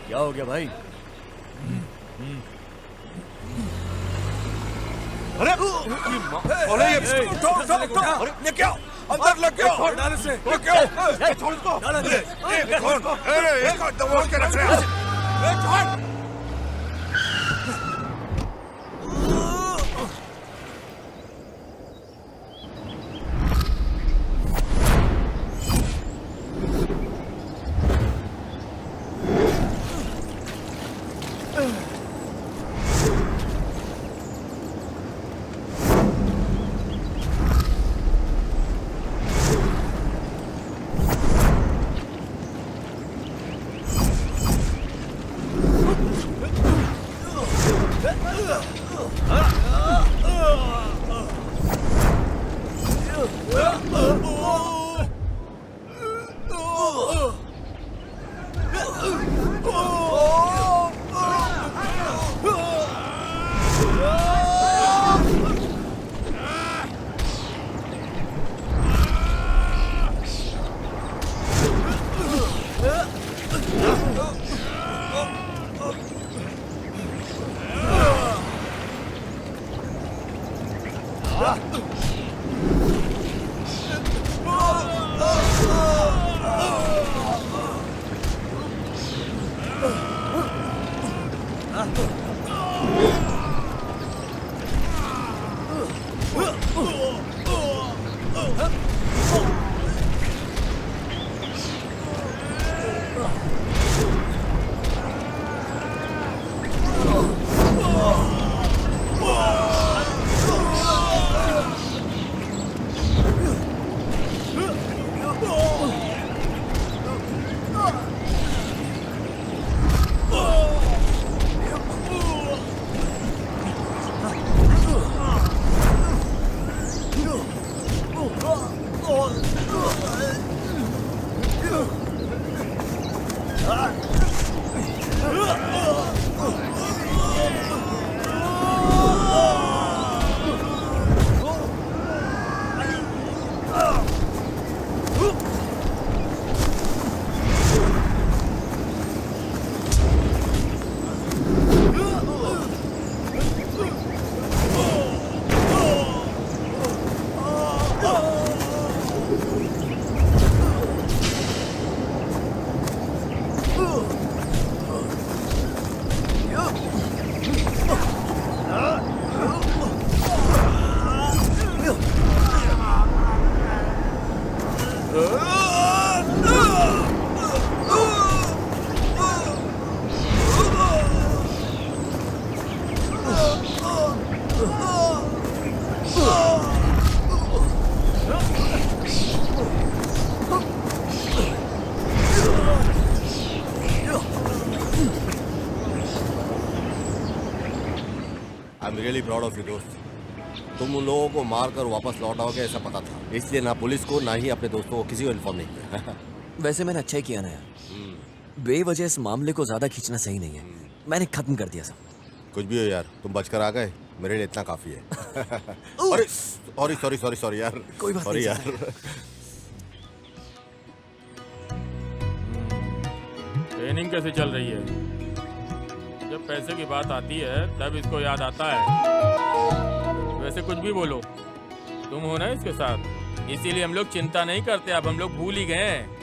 क्या हो गया भाई? अरे ये उठो, लेके आओ, अंदर लेके आओ, लेके आओ, छोड़ इसको। अरे इसको दबोच के रख रहे हैं। I'm really proud of you, दोस्त। तुम उन लोगों को मार कर वापस लौट आओगे ऐसा पता था, इसलिए ना पुलिस को ना ही अपने दोस्तों को किसी को इन्फॉर्म नहीं किया। वैसे मैंने अच्छा ही किया ना यार, बेवजह इस मामले को ज्यादा खींचना सही नहीं है। मैंने खत्म कर दिया सब। कुछ भी हो यार, तुम बचकर आ गए, मेरे लिए इतना काफी है। अरे सॉरी सॉरी सॉरी सॉरी यार, कोई बात सॉरी नहीं, यार। ट्रेनिंग कैसे चल रही है? जब पैसे की बात आती है तब इसको याद आता है। वैसे कुछ भी बोलो, तुम हो ना इसके साथ, इसीलिए हम लोग चिंता नहीं करते। अब हम लोग भूल ही गए हैं।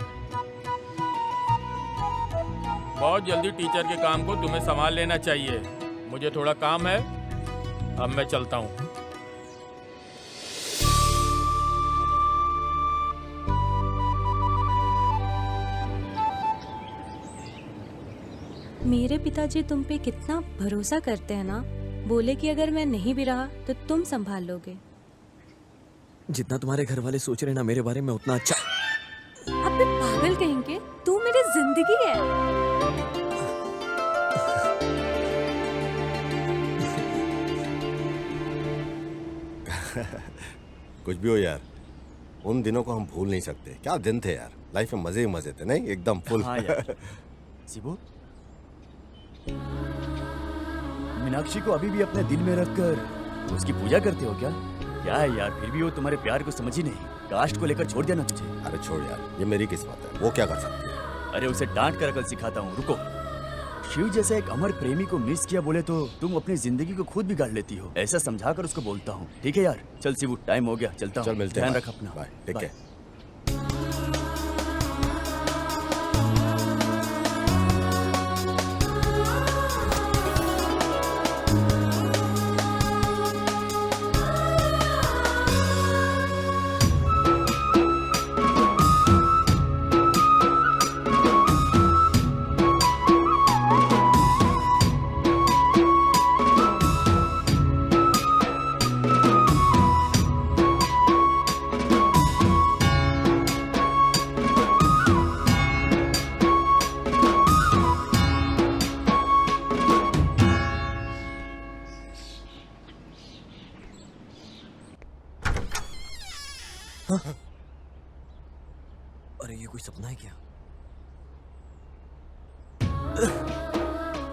बहुत जल्दी टीचर के काम को तुम्हें संभाल लेना चाहिए। मुझे थोड़ा काम है, अब मैं चलता हूँ। मेरे पिताजी तुम पे कितना भरोसा करते हैं ना। बोले कि अगर मैं नहीं भी रहा तो तुम संभाल लोगे। जितना तुम्हारे घर वाले सोच रहे हैं ना मेरे बारे में, उतना अच्छा। अब भी पागल कहेंगे, तू मेरी जिंदगी है। कुछ भी हो यार, उन दिनों को हम भूल नहीं सकते। क्या दिन थे यार, लाइफ में मजे ही मजे थे, नहीं एकदम फुल। हाँ यार। शिबू, मीनाक्षी को अभी भी अपने दिल में रखकर उसकी पूजा करते हो क्या? क्या है यार, फिर भी वो तुम्हारे प्यार को समझ ही नहीं। कास्ट को लेकर छोड़ देना तुझे। अरे छोड़ यार, ये मेरी किस्मत है, वो क्या कर सकती है। अरे उसे डांट कर अकल सिखाता हूँ, रुको। शिव जैसे एक अमर प्रेमी को मिस किया बोले तो तुम अपनी जिंदगी को खुद बिगाड़ लेती हो। ऐसा समझाकर उसको बोलता हूँ। ठीक है यार, चल शिवू, टाइम हो गया, चलता हूँ। चल मिलते हैं, ध्यान बाय। रख अपना। Bye, take bye. केयर। अरे ये कोई सपना है क्या?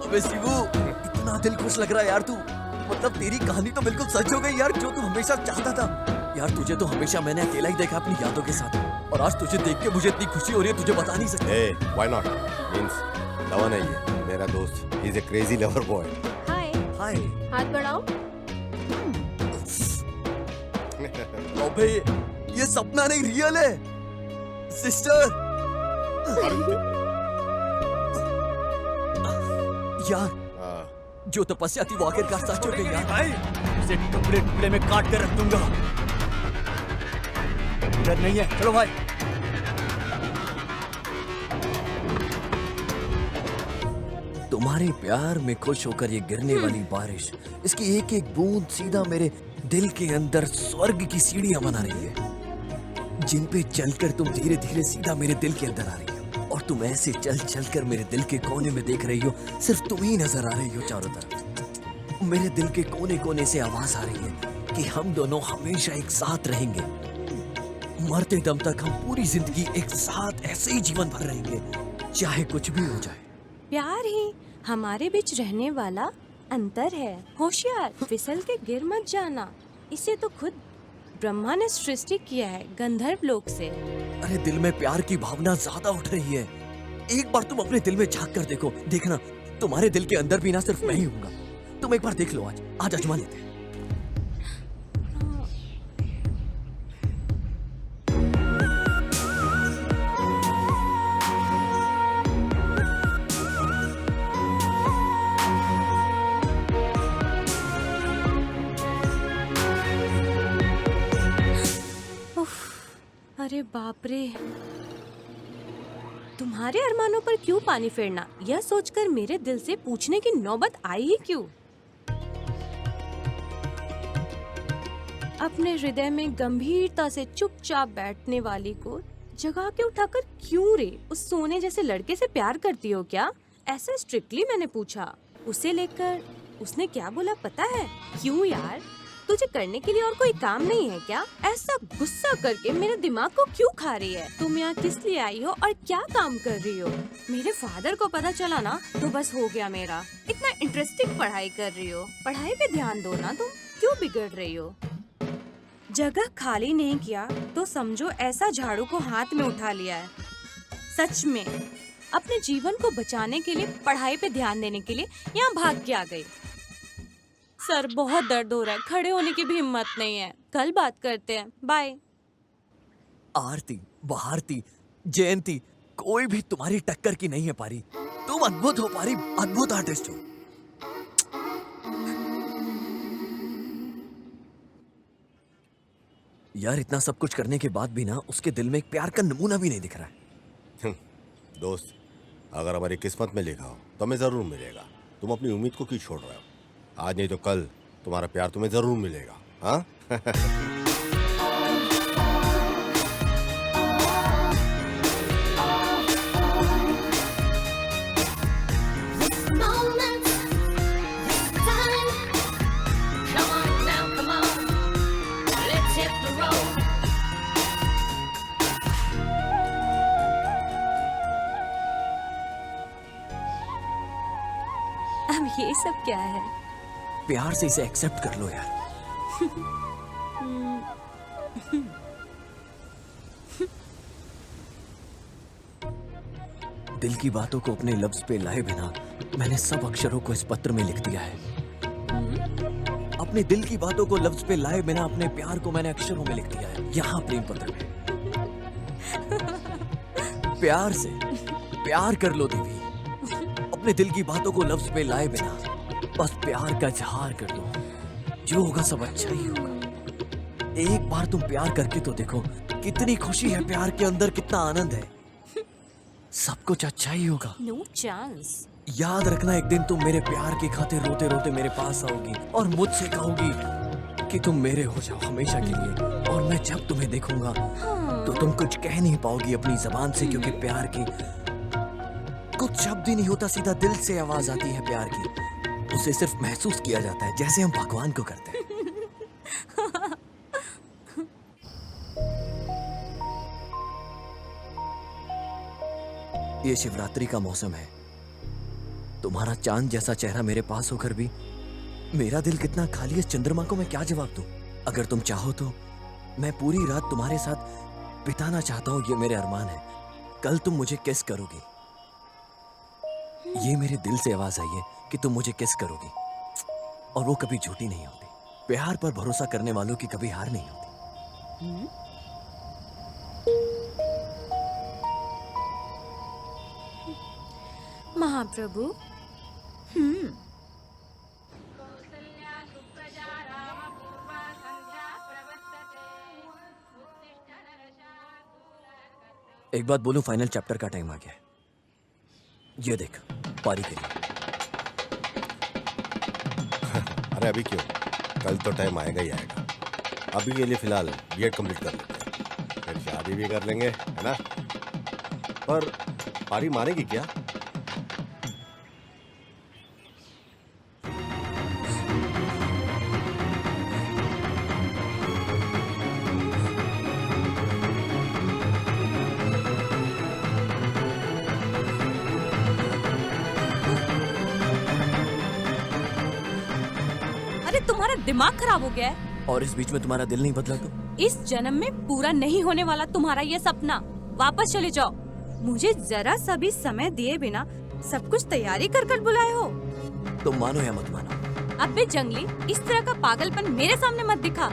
अबे शिवू, इतना दिल खुश लग रहा है यार तू। मतलब तेरी कहानी तो बिल्कुल सच हो गई यार, जो तू हमेशा चाहता था। यार तुझे तो हमेशा मैंने अकेला ही देखा अपनी यादों के साथ, और आज तुझे देख के मुझे इतनी खुशी हो रही है, तुझे बता नहीं सकता। Hey, why not? Means लवन है ये, मेरा दोस्त। He's a crazy lover boy. हाय। हाय। हाथ बढ़ाओ। अबे ये सपना नहीं, रियल है सिस्टर। यार जो तपस्या थी वो आखिरकार सच हो गई यार। भाई, उसे टुकड़े टुकड़े में काट कर रख दूंगा। डर नहीं है, चलो भाई। तुम्हारे प्यार में खुश होकर ये गिरने वाली बारिश, इसकी एक एक बूंद सीधा मेरे दिल के अंदर स्वर्ग की सीढ़ियां बना रही है, जिन पे चलकर तुम धीरे धीरे सीधा मेरे दिल के अंदर आ रही हो। और तुम ऐसे चल चल कर मेरे दिल के कोने में देख रही हो, सिर्फ तुम ही नजर आ रही हो चारों तरफ। मेरे दिल के कोने कोने से आवाज आ रही है कि हम दोनों हमेशा एक साथ रहेंगे, मरते दम तक हम पूरी जिंदगी एक साथ ऐसे ही जीवन भर रहेंगे, चाहे कुछ भी हो जाए। प्यार ही हमारे बीच रहने वाला अंतर है। होशियार, फिसल के गिर मत जाना। इसे तो खुद ब्रह्मा ने सृष्टि किया है गंधर्व लोक से। अरे दिल में प्यार की भावना ज्यादा उठ रही है। एक बार तुम अपने दिल में झांक कर देखो, देखना तुम्हारे दिल के अंदर भी ना सिर्फ मैं ही हूँगा। तुम एक बार देख लो, आज आजमा लेते हैं। अरे बाप रे, तुम्हारे अरमानों पर क्यों पानी फेरना, यह सोचकर मेरे दिल से पूछने की नौबत आई ही क्यों। अपने हृदय में गंभीरता से चुपचाप बैठने वाली को जगा के उठाकर क्यों रे, उस सोने जैसे लड़के से प्यार करती हो क्या? ऐसा स्ट्रिक्टली मैंने पूछा। उसे लेकर उसने क्या बोला पता है? क्यों यार, तुझे करने के लिए और कोई काम नहीं है क्या? ऐसा गुस्सा करके मेरे दिमाग को क्यों खा रही है? तुम यहाँ किस लिए आई हो और क्या काम कर रही हो? मेरे फादर को पता चला ना तो बस हो गया मेरा। इतना इंटरेस्टिंग पढ़ाई कर रही हो, पढ़ाई पे ध्यान दो ना, तुम क्यों बिगड़ रही हो? जगह खाली नहीं किया तो समझो ऐसा झाड़ू को हाथ में उठा लिया है। सच में अपने जीवन को बचाने के लिए, पढ़ाई पे ध्यान देने के लिए यहाँ भाग के आ गई। सर बहुत दर्द हो रहा है, खड़े होने की भी हिम्मत नहीं है। कल बात करते हैं, बाय। आरती, भारती, जयंती, कोई भी तुम्हारी टक्कर की नहीं है पारी। तुम अद्भुत हो पारी, अद्भुत आर्टिस्ट हो। यार इतना सब कुछ करने के बाद भी ना उसके दिल में एक प्यार का नमूना भी नहीं दिख रहा है। दोस्त, अगर हमारी किस्मत में लिखा हो तो हमें जरूर मिलेगा। तुम अपनी उम्मीद को क्यों छोड़ रहे हो? आज नहीं तो कल तुम्हारा प्यार तुम्हें जरूर मिलेगा। हाँ? अब ये सब क्या है? प्यार से इसे एक्सेप्ट कर लो यार। दिल की बातों को अपने लफ्ज पे लाए बिना मैंने सब अक्षरों को इस पत्र में लिख दिया है। अपने दिल की बातों को लफ्ज पे लाए बिना अपने प्यार को मैंने अक्षरों में लिख दिया है, यहाँ प्रेम पत्र में। प्यार से प्यार कर लो देवी, अपने दिल की बातों को लफ्ज पे लाए बिना बस प्यार का इजहार कर दो। जो होगा सब अच्छा ही होगा। एक बार तुम प्यार करके तो देखो, कितनी खुशी है प्यार के अंदर, कितना आनंद है। सब कुछ अच्छा ही होगा। No chance. याद रखना, एक दिन तुम मेरे प्यार की खातिर रोते रोते मेरे पास आओगी और मुझसे कहोगी कि तुम मेरे हो जाओ हमेशा के लिए। और मैं जब तुम्हें देखूंगा तो तुम कुछ कह नहीं पाओगी अपनी जबान से, क्योंकि प्यार की कुछ शब्द ही नहीं होता, सीधा दिल से आवाज आती है प्यार की। उसे सिर्फ महसूस किया जाता है, जैसे हम भगवान को करते हैं। ये शिवरात्रि का मौसम है, तुम्हारा चांद जैसा चेहरा मेरे पास होकर भी मेरा दिल कितना खाली है। इस चंद्रमा को मैं क्या जवाब दूं? अगर तुम चाहो तो मैं पूरी रात तुम्हारे साथ बिताना चाहता हूं, ये मेरे अरमान है। कल तुम मुझे किस करोगी, ये मेरे दिल से आवाज आई है कि तुम मुझे किस करोगी, और वो कभी झूठी नहीं होती। प्यार पर भरोसा करने वालों की कभी हार नहीं होती। महाप्रभु, एक बात बोलूं, फाइनल चैप्टर का टाइम आ गया है। ये देख, पारी के लिए। अरे अभी क्यों, कल तो टाइम आएगा ही आएगा। अभी के लिए फिलहाल बीएड कंप्लीट कर लेते हैं, फिर शादी भी कर लेंगे, है ना? पर पारी मारेगी क्या? तुम्हारा दिमाग खराब हो गया है? और इस बीच में तुम्हारा दिल नहीं बदला तो? इस जन्म में पूरा नहीं होने वाला तुम्हारा ये सपना। वापस चले जाओ। मुझे जरा सा भी समय दिए बिना सब कुछ तैयारी कर कर बुलाए हो। तुम मानो या मत मानो। अबे जंगली, इस तरह का पागलपन मेरे सामने मत दिखा।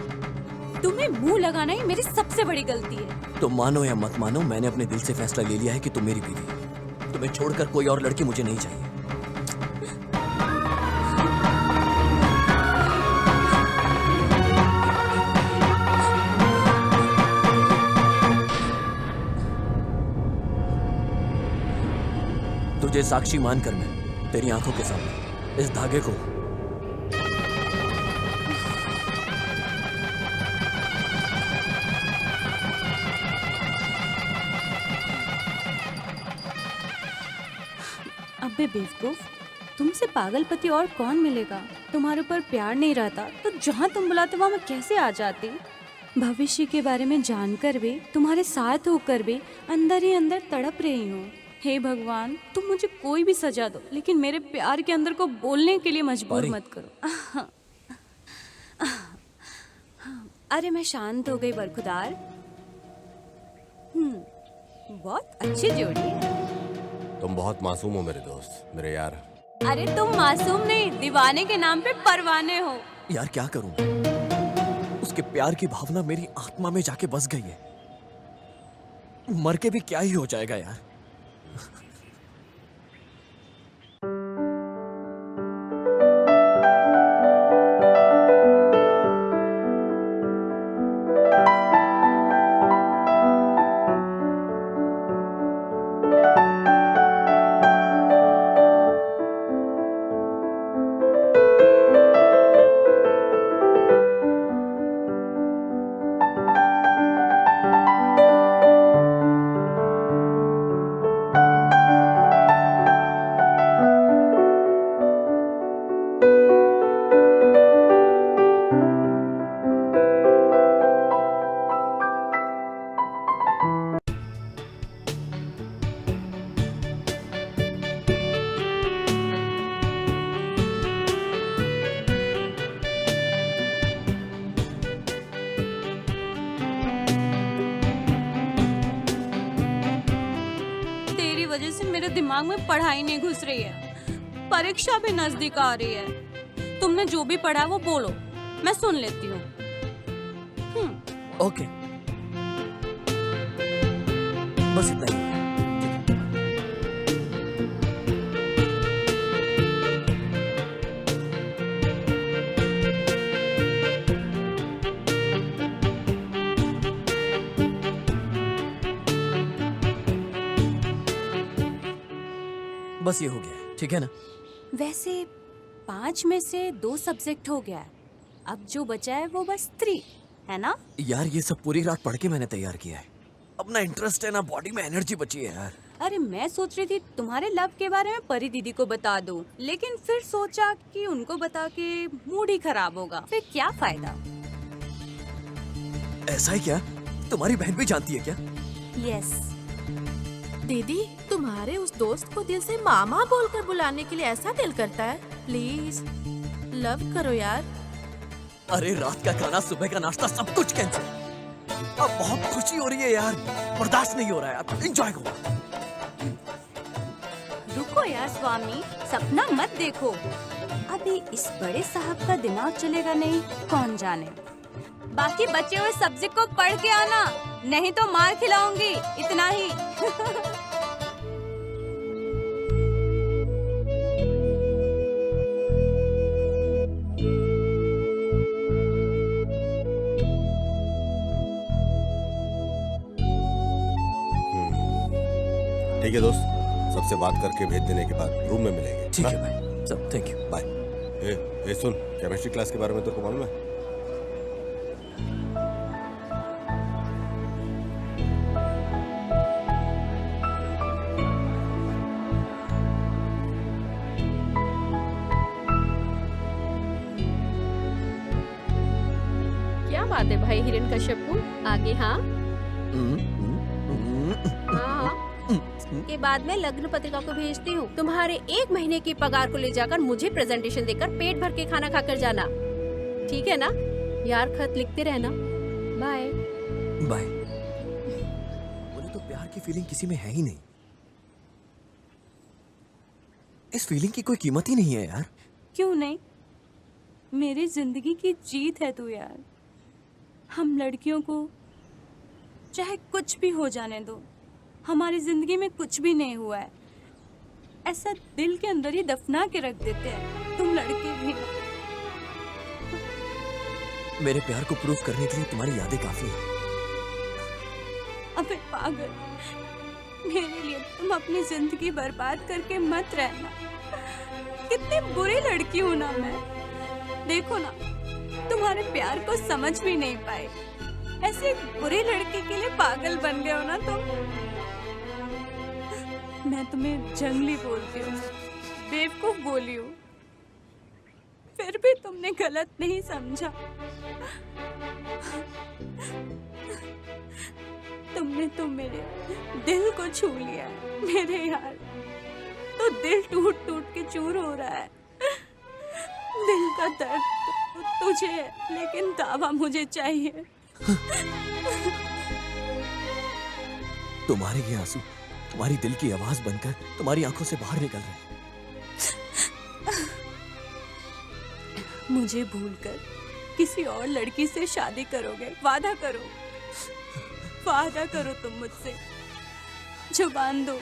तुम्हें मुंह लगाना ही मेरी सबसे बड़ी गलती है। तुम मानो या मत मानो, मैंने अपने दिल से फैसला ले लिया है कि तुम मेरी बीवी हो। तुम्हें छोड़कर कोई और लड़की मुझे नहीं चाहिए। तुझे साक्षी मानकर मैं तेरी आंखों के सामने इस धागे को अबे बेवकूफ, तुमसे पागलपति और कौन मिलेगा? तुम्हारे ऊपर प्यार नहीं रहता तो जहाँ तुम बुलाते वहाँ मैं कैसे आ जाती? भविष्य के बारे में जानकर भी, तुम्हारे साथ होकर भी अंदर ही अंदर तड़प रही हूँ। हे भगवान, तुम मुझे कोई भी सजा दो, लेकिन मेरे प्यार के अंदर को बोलने के लिए मजबूर मत करो। अरे मैं शांत हो गई बरखुदार। बहुत अच्छी जोड़ी है। तुम बहुत मासूम हो मेरे दोस्त, मेरे यार। अरे तुम मासूम नहीं, दीवाने के नाम पे परवाने हो। यार क्या करूं? उसके प्यार की भावना मेरी आत्मा में जाके बस गई है। मर के भी क्या ही हो जाएगा यार। वजह से मेरे दिमाग में पढ़ाई नहीं घुस रही है। परीक्षा भी नजदीक आ रही है। तुमने जो भी पढ़ा वो बोलो, मैं सुन लेती हूँ। ओके, बस इतना ही। बस ये हो गया, ठीक है ना? वैसे 5 में से 2 सब्जेक्ट हो गया है। अब जो बचा है वो बस 3 है ना? यार ये सब पूरी रात पढ़ के मैंने तैयार किया है। अपना इंटरेस्ट है ना, बॉडी में एनर्जी बची है यार। अरे मैं सोच रही थी तुम्हारे लव के बारे में परी दीदी को बता दूं, लेकिन फिर सोचा कि उनको बता के मूड ही खराब होगा, फिर क्या फायदा। ऐसा है क्या? तुम्हारी बहन भी जानती है क्या? यस। दीदी, तुम्हारे उस दोस्त को दिल से मामा बोलकर बुलाने के लिए ऐसा दिल करता है? प्लीज लव करो यार। अरे रात का खाना, सुबह का नाश्ता, सब कुछ कैंसिल। अब बहुत खुशी हो रही है यार, बर्दाश्त नहीं हो रहा है। अब एंजॉय करो। रुको यार स्वामी, सपना मत देखो। अभी इस बड़े साहब का दिमाग चलेगा नहीं, कौन जाने। बाकी बचे हुए सब्जेक्ट को पढ़ के आना, नहीं तो मार खिलाऊंगी, इतना ही। ठीक है दोस्त, सबसे बात करके भेज देने के बाद रूम में मिलेंगे। ठीक है भाई, सब थैंक यू, बाय। ए सुन, केमिस्ट्री क्लास के बारे में तो को मालूम है? क्या बात है भाई हिरण्यकश्यपु, आगे हाँ? हाँ, के बाद में लग्न पत्रिका को भेजती हूँ। तुम्हारे 1 महीने की पगार को ले जाकर मुझे प्रेजेंटेशन देकर पेट भर के खाना खाकर जाना, ठीक है ना यार? खत लिखते रहना। Bye bye. मुझे तो प्यार की फीलिंग किसी में है ही नहीं। इस फीलिंग की कोई कीमत ही नहीं है यार। क्यों नहीं? मेरी जिंदगी की जीत है तू यार। हम लड़कियों को चाहे कुछ भी हो जाने दो, हमारी जिंदगी में कुछ भी नहीं हुआ है ऐसा दिल के अंदर ही दफना के रख देते हैं। तुम लड़के भी। मेरे प्यार को प्रूफ करने के लिए तुम्हारी यादें काफी है। अबे पागल, मेरे लिए तुम अपनी जिंदगी बर्बाद करके मत रहना। कितनी बुरी लड़की हूँ ना मैं। देखो ना, तुम्हारे प्यार को समझ भी नहीं पाए। ऐसे बुरी लड़की के लिए पागल बन गए हो ना तुम। मैं तुम्हें जंगली बोलती हूँ, बेवकूफ बोली हूँ, फिर भी तुमने गलत नहीं समझा। तुमने तो मेरे दिल को छू लिया है मेरे यार। तो दिल टूट टूट के चूर हो रहा है। दिल का दर्द तो तुझे है, लेकिन दावा मुझे चाहिए। तुम्हारे ये आंसू तुम्हारी दिल की आवाज बनकर तुम्हारी आंखों से बाहर निकल रहे हैं। मुझे भूलकर किसी और लड़की से शादी करोगे? वादा करो, वादा करो तुम मुझसे। जुबान दो।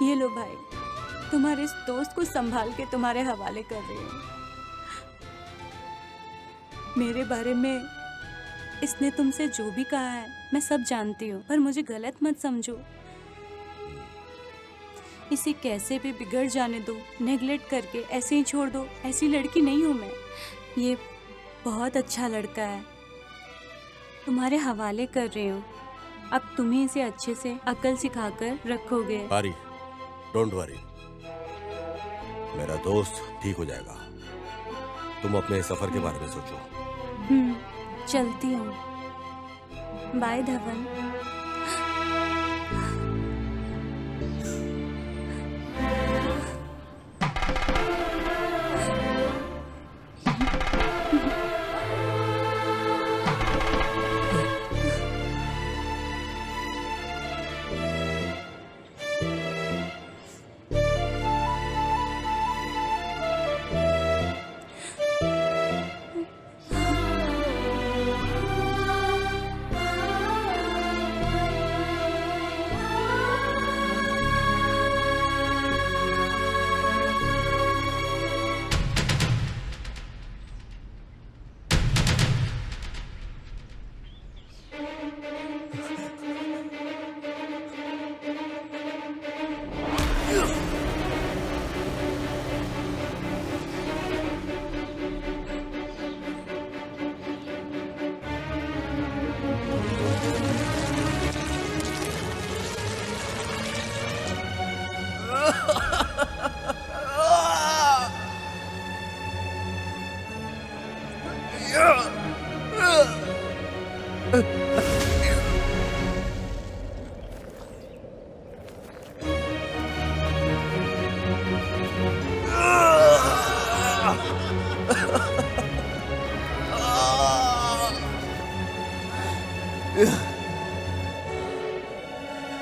ये लो भाई, तुम्हारे इस दोस्त को संभाल के तुम्हारे हवाले कर रही हूँ। मेरे बारे में इसने तुमसे जो भी कहा है मैं सब जानती हूँ, पर मुझे गलत मत समझो। इसे कैसे भी बिगड़ जाने दो, नेगलेक्ट करके ऐसे ही छोड़ दो। ऐसी लड़की नहीं हूँ मैं। ये बहुत अच्छा लड़का है, तुम्हारे हवाले कर रही हूँ। अब तुम्हें इसे अच्छे से अकल सिखाकर रखोगे। पारी, डोंट वरी, मेरा दोस्त ठीक हो जाएगा। तुम अपने सफर के बारे में सोचो। चलती हूँ। बाय धवन।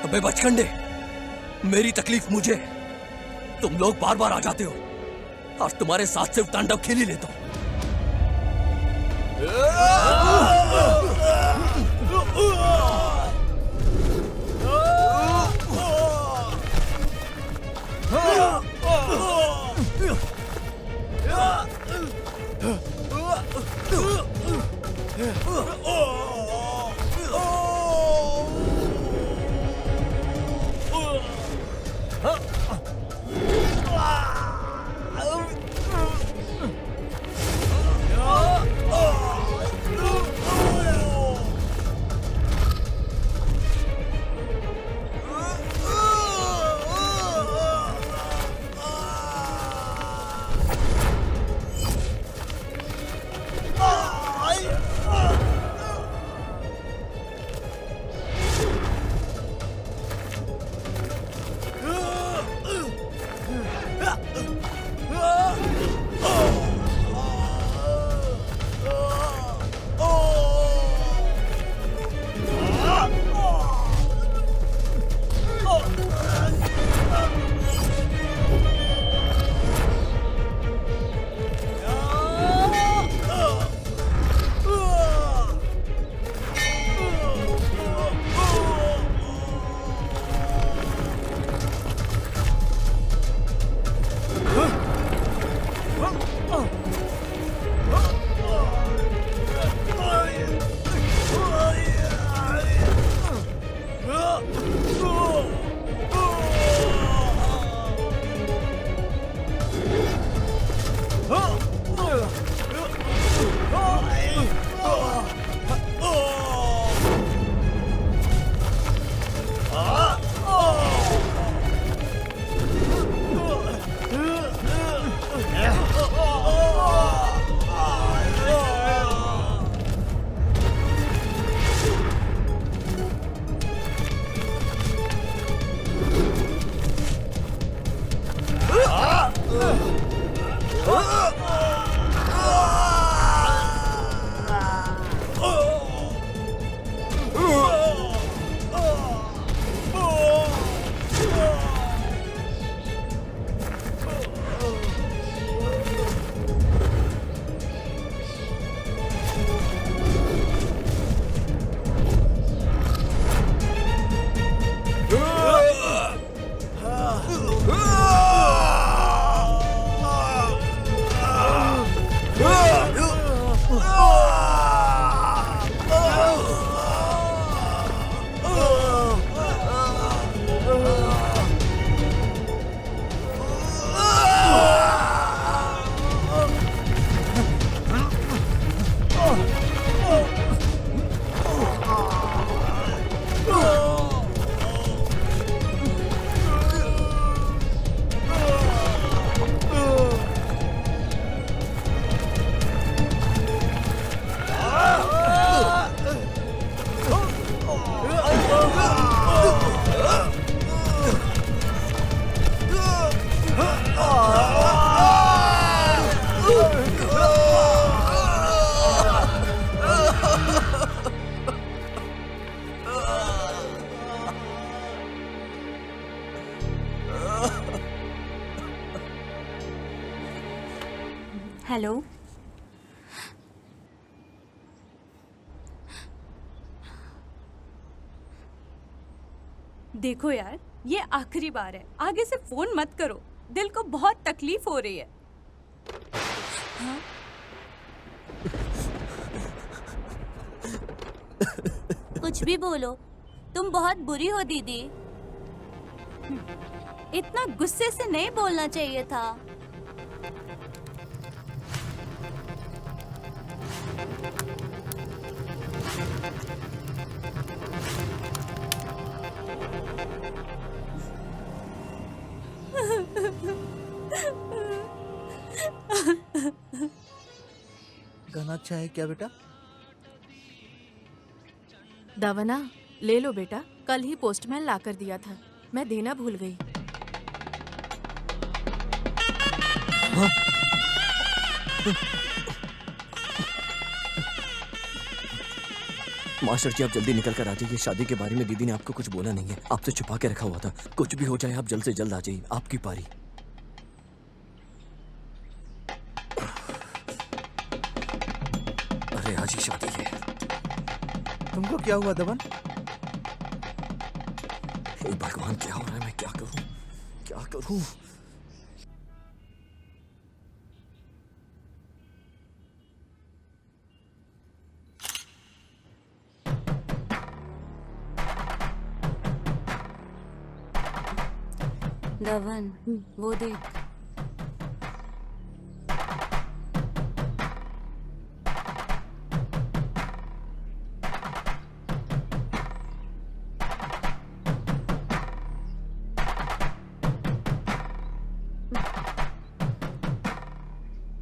अबे बचकंडे, मेरी तकलीफ मुझे, तुम लोग बार बार आ जाते हो और तुम्हारे साथ सिर्फ तांडव खेल ही लेता हूं। हेलो। देखो यार, ये आखिरी बार है, आगे से फोन मत करो, दिल को बहुत तकलीफ हो रही है। हाँ? कुछ भी बोलो, तुम बहुत बुरी हो दीदी। इतना गुस्से से नहीं बोलना चाहिए था। गाना अच्छा है क्या बेटा? दवना ले लो बेटा, कल ही पोस्टमैन ला कर दिया था, मैं देना भूल गई। मास्टर जी, आप जल्दी निकल कर आ जाइए। शादी के बारे में दीदी ने आपको कुछ बोला नहीं है, आपसे छुपा के रखा हुआ था। कुछ भी हो जाए आप जल्द से जल्द आ जाइए, आपकी पारी। अरे आज ही शादी है। तुमको क्या हुआ दमन? हे भगवान, क्या हो रहा है? मैं क्या करूं, क्या करूं? दवन, वो देख।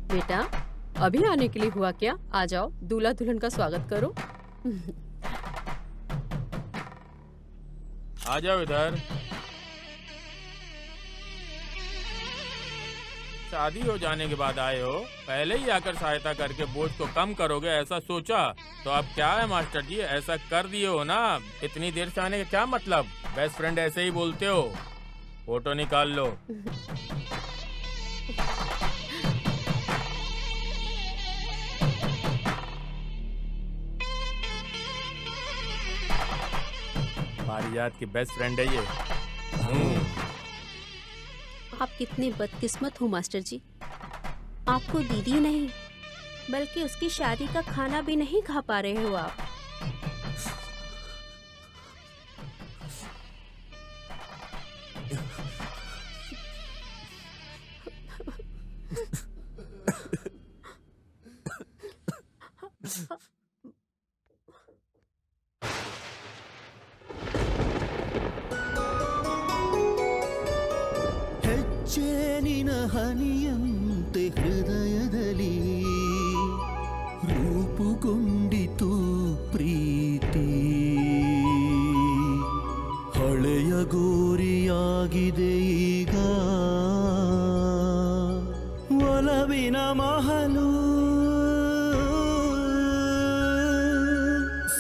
बेटा, अभी आने के लिए हुआ क्या? आ जाओ, दूल्हा दुल्हन का स्वागत करो। आ जाओ इधर। शादी हो जाने के बाद आए हो, पहले ही आकर सहायता करके बोझ को कम करोगे ऐसा सोचा, तो अब क्या है मास्टर जी, ऐसा कर दिए हो ना। इतनी देर से आने का क्या मतलब? बेस्ट फ्रेंड ऐसे ही बोलते हो। फोटो निकाल लो। हमारी याद की बेस्ट फ्रेंड है ये। आप कितने बदकिस्मत हो मास्टर जी, आपको दीदी नहीं बल्कि उसकी शादी का खाना भी नहीं खा पा रहे हो आप। ಹೆಜ್ಜೇನಿನ ಹನಿಯಂತೆ ಹೃದಯದಲ್ಲಿ ರೂಪುಗೊಂಡಿತು ಪ್ರೀತಿ, ಹಳೆಯ ಗೋರಿಯಾಗಿದೆ ಈಗ ಒಲವೇ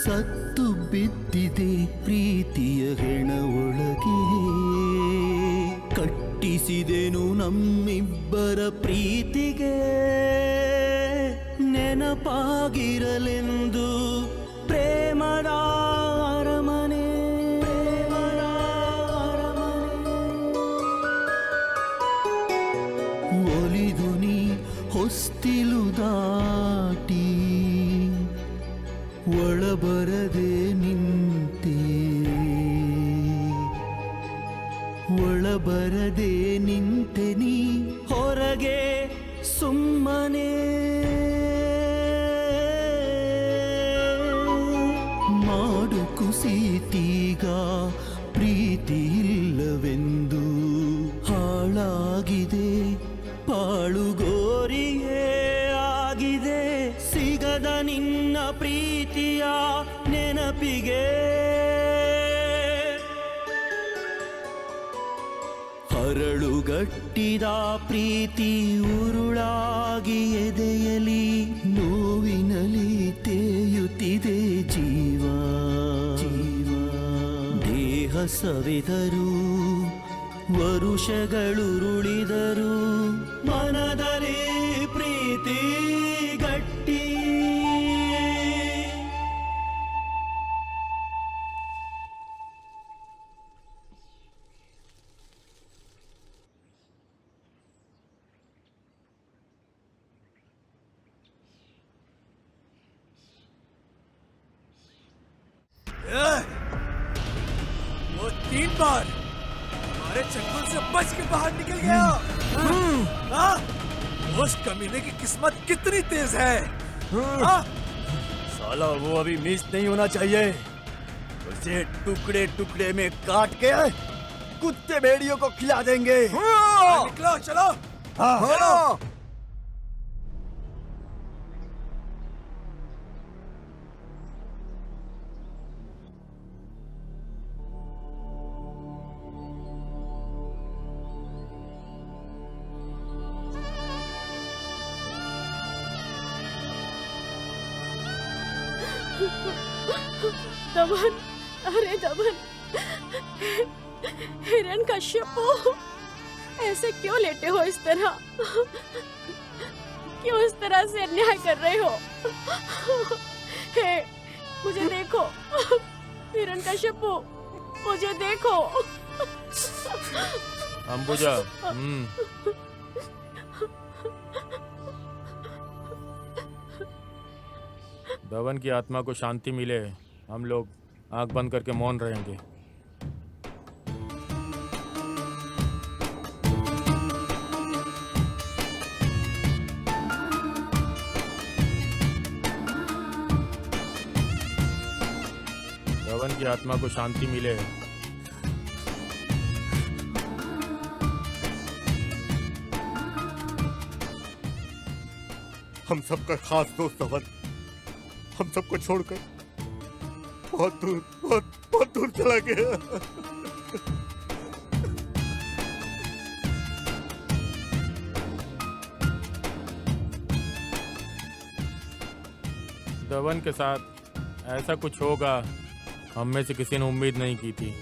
ಸತ್ತು ಬಿದ್ದಿದೆ ಪ್ರೀತಿಯ ಹೆಣ ಒಳಗೆ ಕಟ್ಟಿಸಿದೆನು ನಮ್ಮಿಬ್ಬರ ಪ್ರೀತಿಗೆ ನೆನಪಾಗಿರಲೆಂದು ಪ್ರೇಮದ ಅರಮನೆ ಒಲಿದು ನೀ ಹೊಸ್ತಿಲು ದಾಟಿ ಒಳಬರದೆ ನಿಂತೆ ಒಳಬರದೆ ನಿಂತೆ ನೀ ಹೊರಗೆ ಸುಮ್ಮನೆ ಮಾಡು ಕುಸಿತೀಗ ಪ್ರೀತಿ ಇಲ್ಲವೆಂದು ಹಾಳಾಗಿದೆ ಪಾಳುಗೋರಿಯೇ ಆಗಿದೆ ಸಿಗದ ನಿನ್ನ ಪ್ರೀತಿಯ ನೆನಪಿಗೆ ಹರಳುಗಟ್ಟಿದ ಪ್ರೀತಿ ಉರುಳಾಗಿ ಎದೆಯಲಿ ನೋವಿನಲಿ ತೇಯುತ್ತಿದೆ ಜೀವ ದೇಹ ಸವೆದರು ವರುಷಗಳುರುಳಿದರು ಮನದಲ್ಲಿ ಪ್ರೀತಿ ಗಟ್ಟಿ वो 3 बार हमारे चंगुल से बच के बाहर निकल गया। हाँ? उस कमीने की किस्मत कितनी तेज है। हाँ? साला वो अभी मिस नहीं होना चाहिए, उसे टुकड़े टुकड़े में काट के कुत्ते भेड़ियों को खिला देंगे। निकलो चलो। चलो। दमन, अरे दमन, हिरण्यकश्यप, ऐसे क्यों लेटे हो इस तरह? क्यों इस तरह से अन्याय कर रहे हो? हे, मुझे देखो, हिरण्यकश्यप, मुझे देखो। अंबुजा, दमन की आत्मा को शांति मिले, हम लोग आंख बंद करके मौन रहेंगे। दमन की आत्मा को शांति मिले। हम सबका खास दोस्त दमन हम सबको छोड़कर बहुत दूर चला गया। दमन के साथ ऐसा कुछ होगा हम में से किसी ने उम्मीद नहीं की थी।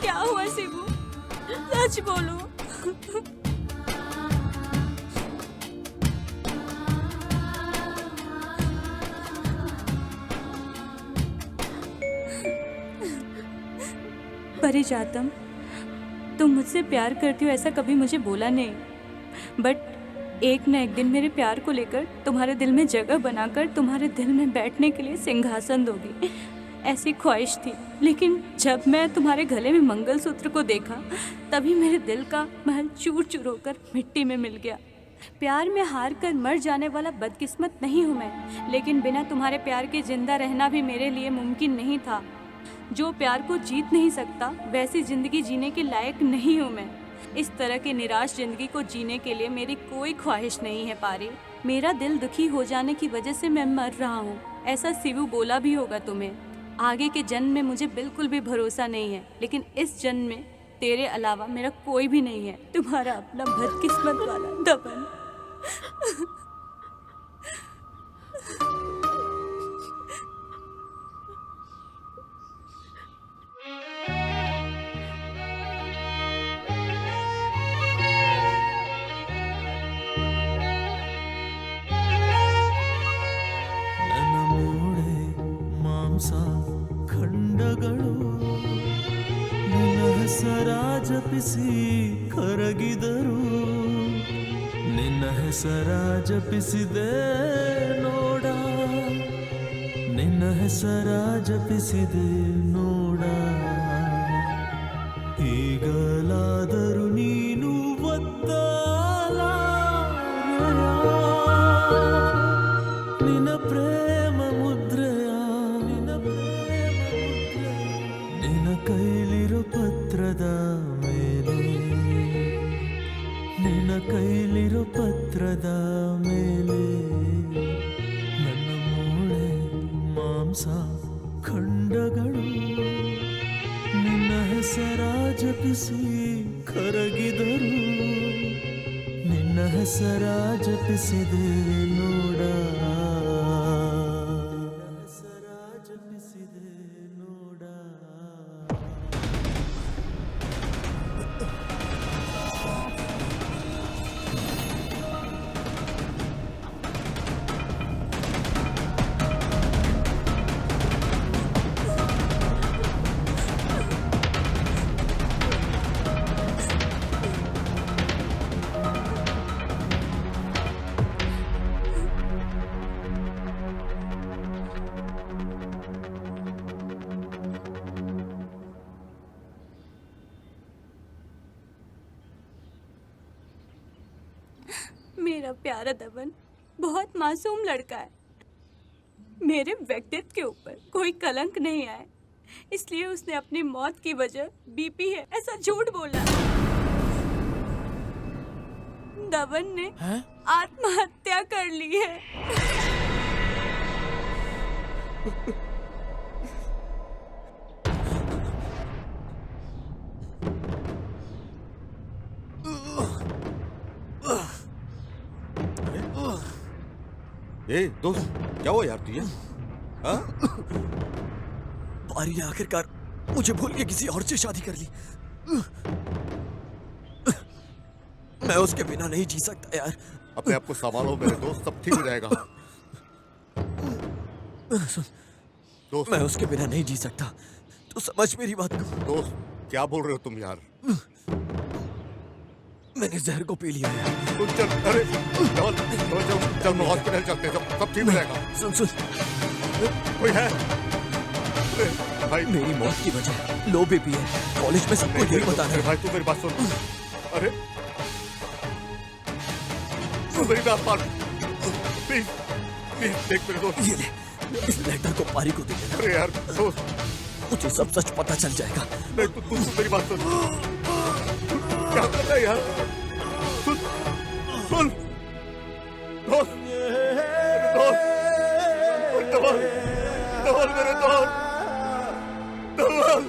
क्या हुआ शिबू? सच बोलो। परिजातम, तुम मुझसे प्यार करती हो ऐसा कभी मुझे बोला नहीं, बट एक न एक दिन मेरे प्यार को लेकर तुम्हारे दिल में जगह बनाकर तुम्हारे दिल में बैठने के लिए सिंहासन दोगी, ऐसी ख्वाहिश थी। लेकिन जब मैं तुम्हारे गले में मंगलसूत्र को देखा तभी मेरे दिल का महल चूर चूर होकर मिट्टी में मिल गया। प्यार में हार कर मर जाने वाला बदकिस्मत नहीं हूँ मैं, लेकिन बिना तुम्हारे प्यार के जिंदा रहना भी मेरे लिए मुमकिन नहीं था। जो प्यार को जीत नहीं सकता वैसी जिंदगी जीने के लायक नहीं हूँ मैं। इस तरह की निराश जिंदगी को जीने के लिए मेरी कोई ख्वाहिश नहीं है पारी। मेरा दिल दुखी हो जाने की वजह से मैं मर रहा हूँ, ऐसा शिवू बोला भी होगा तुम्हें। आगे के जन्म में मुझे बिल्कुल भी भरोसा नहीं है, लेकिन इस जन्म में तेरे अलावा मेरा कोई भी नहीं है। तुम्हारा अपना बदकिस्मत वाला दबन। ನನ್ನ ಮೂಳೆ ಮಾಂಸ ಖಂಡಗಳು ನಿನ್ನ ಹೆಸರ ಜಪಿಸಿ ಕರಗಿದರು, ನಿನ್ನ ಹೆಸರ ಜಪಿಸಿದೆ ನೋಡ, ನಿನ್ನ ಹೆಸರ ಜಪಿಸಿದೆ ನೋಡ. ಈಗಲಾದರೂ ನೀನು ನಿನ್ನ ಪ್ರೇಮ ಮುದ್ರೆಯ, ನಿನ್ನ ಕೈಲಿರೋ ಪತ್ರದ ಮೇಲೆ, ನಿನ್ನ ಕೈಲಿರೋ ಪತ್ರದ ಮೇಲೆ ನನ್ನ ಮೂಳೆ ಮಾಂಸ ಖಂಡಗಳು ನಿನ್ನ ಹೆಸರ ಜಪಿಸಿ ಕರಗಿದರು, ನಿನ್ನ ಹೆಸರ ಜಪಿಸಿದೆ ನೋಡ, ಹೆಸರ ಜಪಿಸಿದೆ ನೋಡ. मेरा प्यारा दबन बहुत मासूम लड़का है। मेरे व्यक्तित्व के ऊपर कोई कलंक नहीं आए, इसलिए उसने अपनी मौत की वजह बीपी है ऐसा झूठ बोला। दबन ने आत्महत्या कर ली है। ए दोस्त, क्या हुआ यार तुझे? हाँ? पारी ने आखिरकार मुझे भूल के किसी और से शादी कर ली। मैं उसके बिना नहीं जी सकता यार। अपने आप को संभालो मेरे दोस्त, सब ठीक हो जाएगा। दोस्त, मैं उसके बिना नहीं जी सकता, तू समझ मेरी बात को। दोस्त क्या बोल रहे हो तुम यार? मैंने जहर को पी लिया है। तुम चल, अरे चल मैं हॉस्पिटल चलते हैं, सब ठीक हो जाएगा। सुन सुन, कोई है? भाई मेरी मौत की वजह लो बीपी है, कॉलेज में सबको यही बता रहे हैं। भाई तू मेरी बात सुन। अरे तू मेरी बात मान, प्लीज प्लीज देख मेरे दोस्त, ये ले, इस लेटर को पारी को दे देना। अरे यार दोस्त, मुझे सब सच पता चल जाएगा। नहीं तू मेरी बात सुन, क्या कर रहा है यार? सुन सुन दोस्त, मेरे दोस्त, धवल धवल मेरे दोस्त, धवल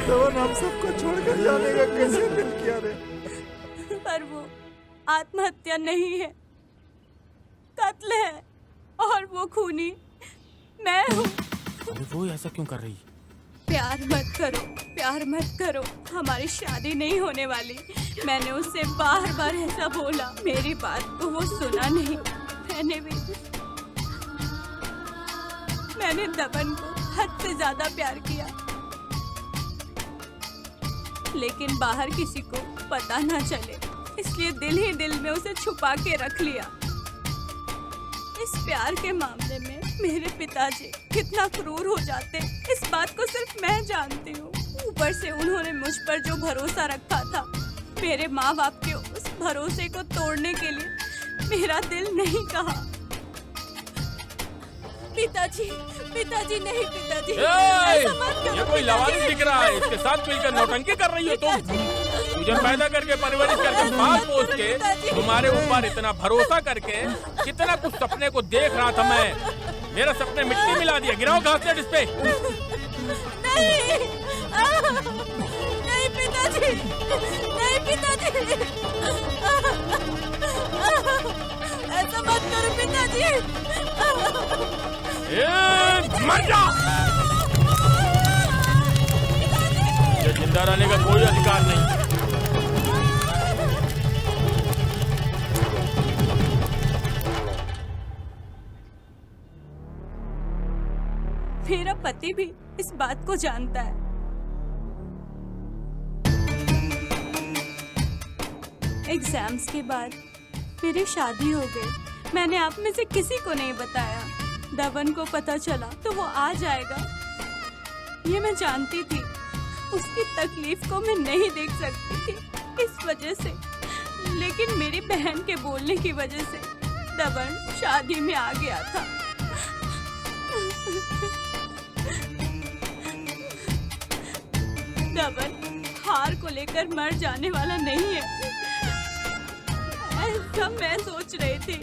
धवल हम सबको छोड़कर जाने का कैसे दिल किया रे? पर वो आत्महत्या नहीं है, कत्ल है, और वो खूनी मैं हूँ। अरे वो ऐसा क्यों कर रही? प्यार मत करो, प्यार मत करो, हमारी शादी नहीं होने वाली। मैंने उससे बार बार ऐसा बोला, मेरी बात को वो सुना नहीं। मैंने दबन को हद से ज्यादा प्यार किया, लेकिन बाहर किसी को पता ना चले, इसलिए दिल ही दिल में उसे छुपा के रख लिया। इस प्यार के मामले में मेरे पिताजी कितना क्रूर हो जाते, इस बात को सिर्फ मैं जानती हूँ। ऊपर से उन्होंने मुझ पर जो भरोसा रखा था, मेरे माँ बाप के उस भरोसे को तोड़ने के लिए मेरा दिल नहीं कहा। पिताजी, पिताजी नहीं, पिताजी ऐसा मत करो। ये कोई लवारिस दिख रहा है, इसके साथ मिलकर नौटंकी कर रही हो तुम। तुझे पैदा करके परवरिश करके पाल पोस के तुम्हारे ऊपर इतना भरोसा करके कितना कुछ सपने को देख रहा था मैं। मेरा सपने मिट्टी मिला दिया। गिराओ घास से इस पे। नहीं, नहीं पिताजी, नहीं पिताजी, ऐसा मत करो पिताजी। मर जा। ये जिंदा रहने का कोई अधिकार नहीं। मेरा पति भी इस बात को जानता है। एग्जाम्स के बाद मेरी शादी हो गई। मैंने आप में से किसी को नहीं बताया। धवन को पता चला तो वो आ जाएगा, ये मैं जानती थी। उसकी तकलीफ को मैं नहीं देख सकती थी इस वजह से, लेकिन मेरी बहन के बोलने की वजह से धवन शादी में आ गया था। धवन हार को लेकर मर जाने वाला नहीं है, ऐसा मैं सोच रही थी।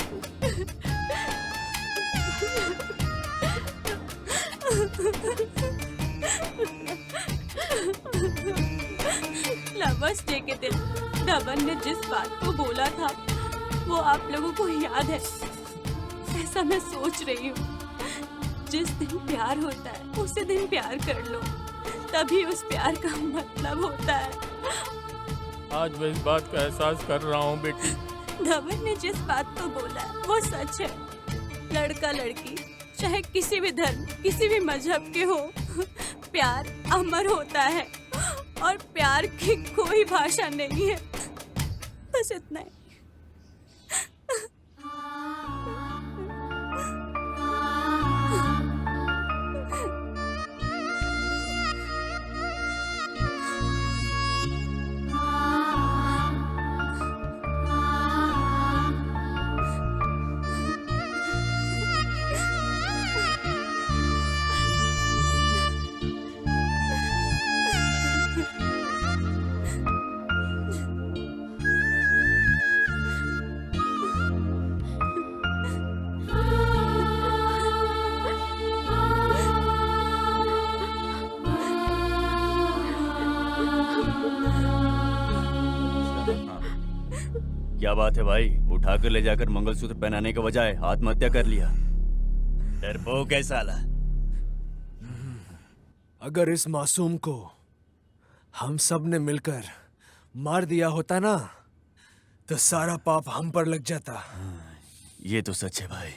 लवर्स डे के दिन धवन ने जिस बात को बोला था वो आप लोगों को याद है, ऐसा मैं सोच रही हूँ। जिस दिन प्यार होता है उसी दिन प्यार कर लो, तभी उस प्यार का मतलब होता है। आज मैं इस बात का एहसास कर रहा हूँ बेटी। धवन ने जिस बात को बोला है वो सच है। लड़का लड़की चाहे किसी भी धर्म किसी भी मजहब के हो, प्यार अमर होता है और प्यार की कोई भाषा नहीं है। बस इतना ही। क्या बात है भाई, उठाकर ले जाकर मंगलसूत्र पहनाने के बजाय आत्महत्या कर लिया। डरपोक है साला। अगर इस मासूम को हम सब ने मिलकर मार दिया होता ना, तो सारा पाप हम पर लग जाता। ये तो सच है भाई।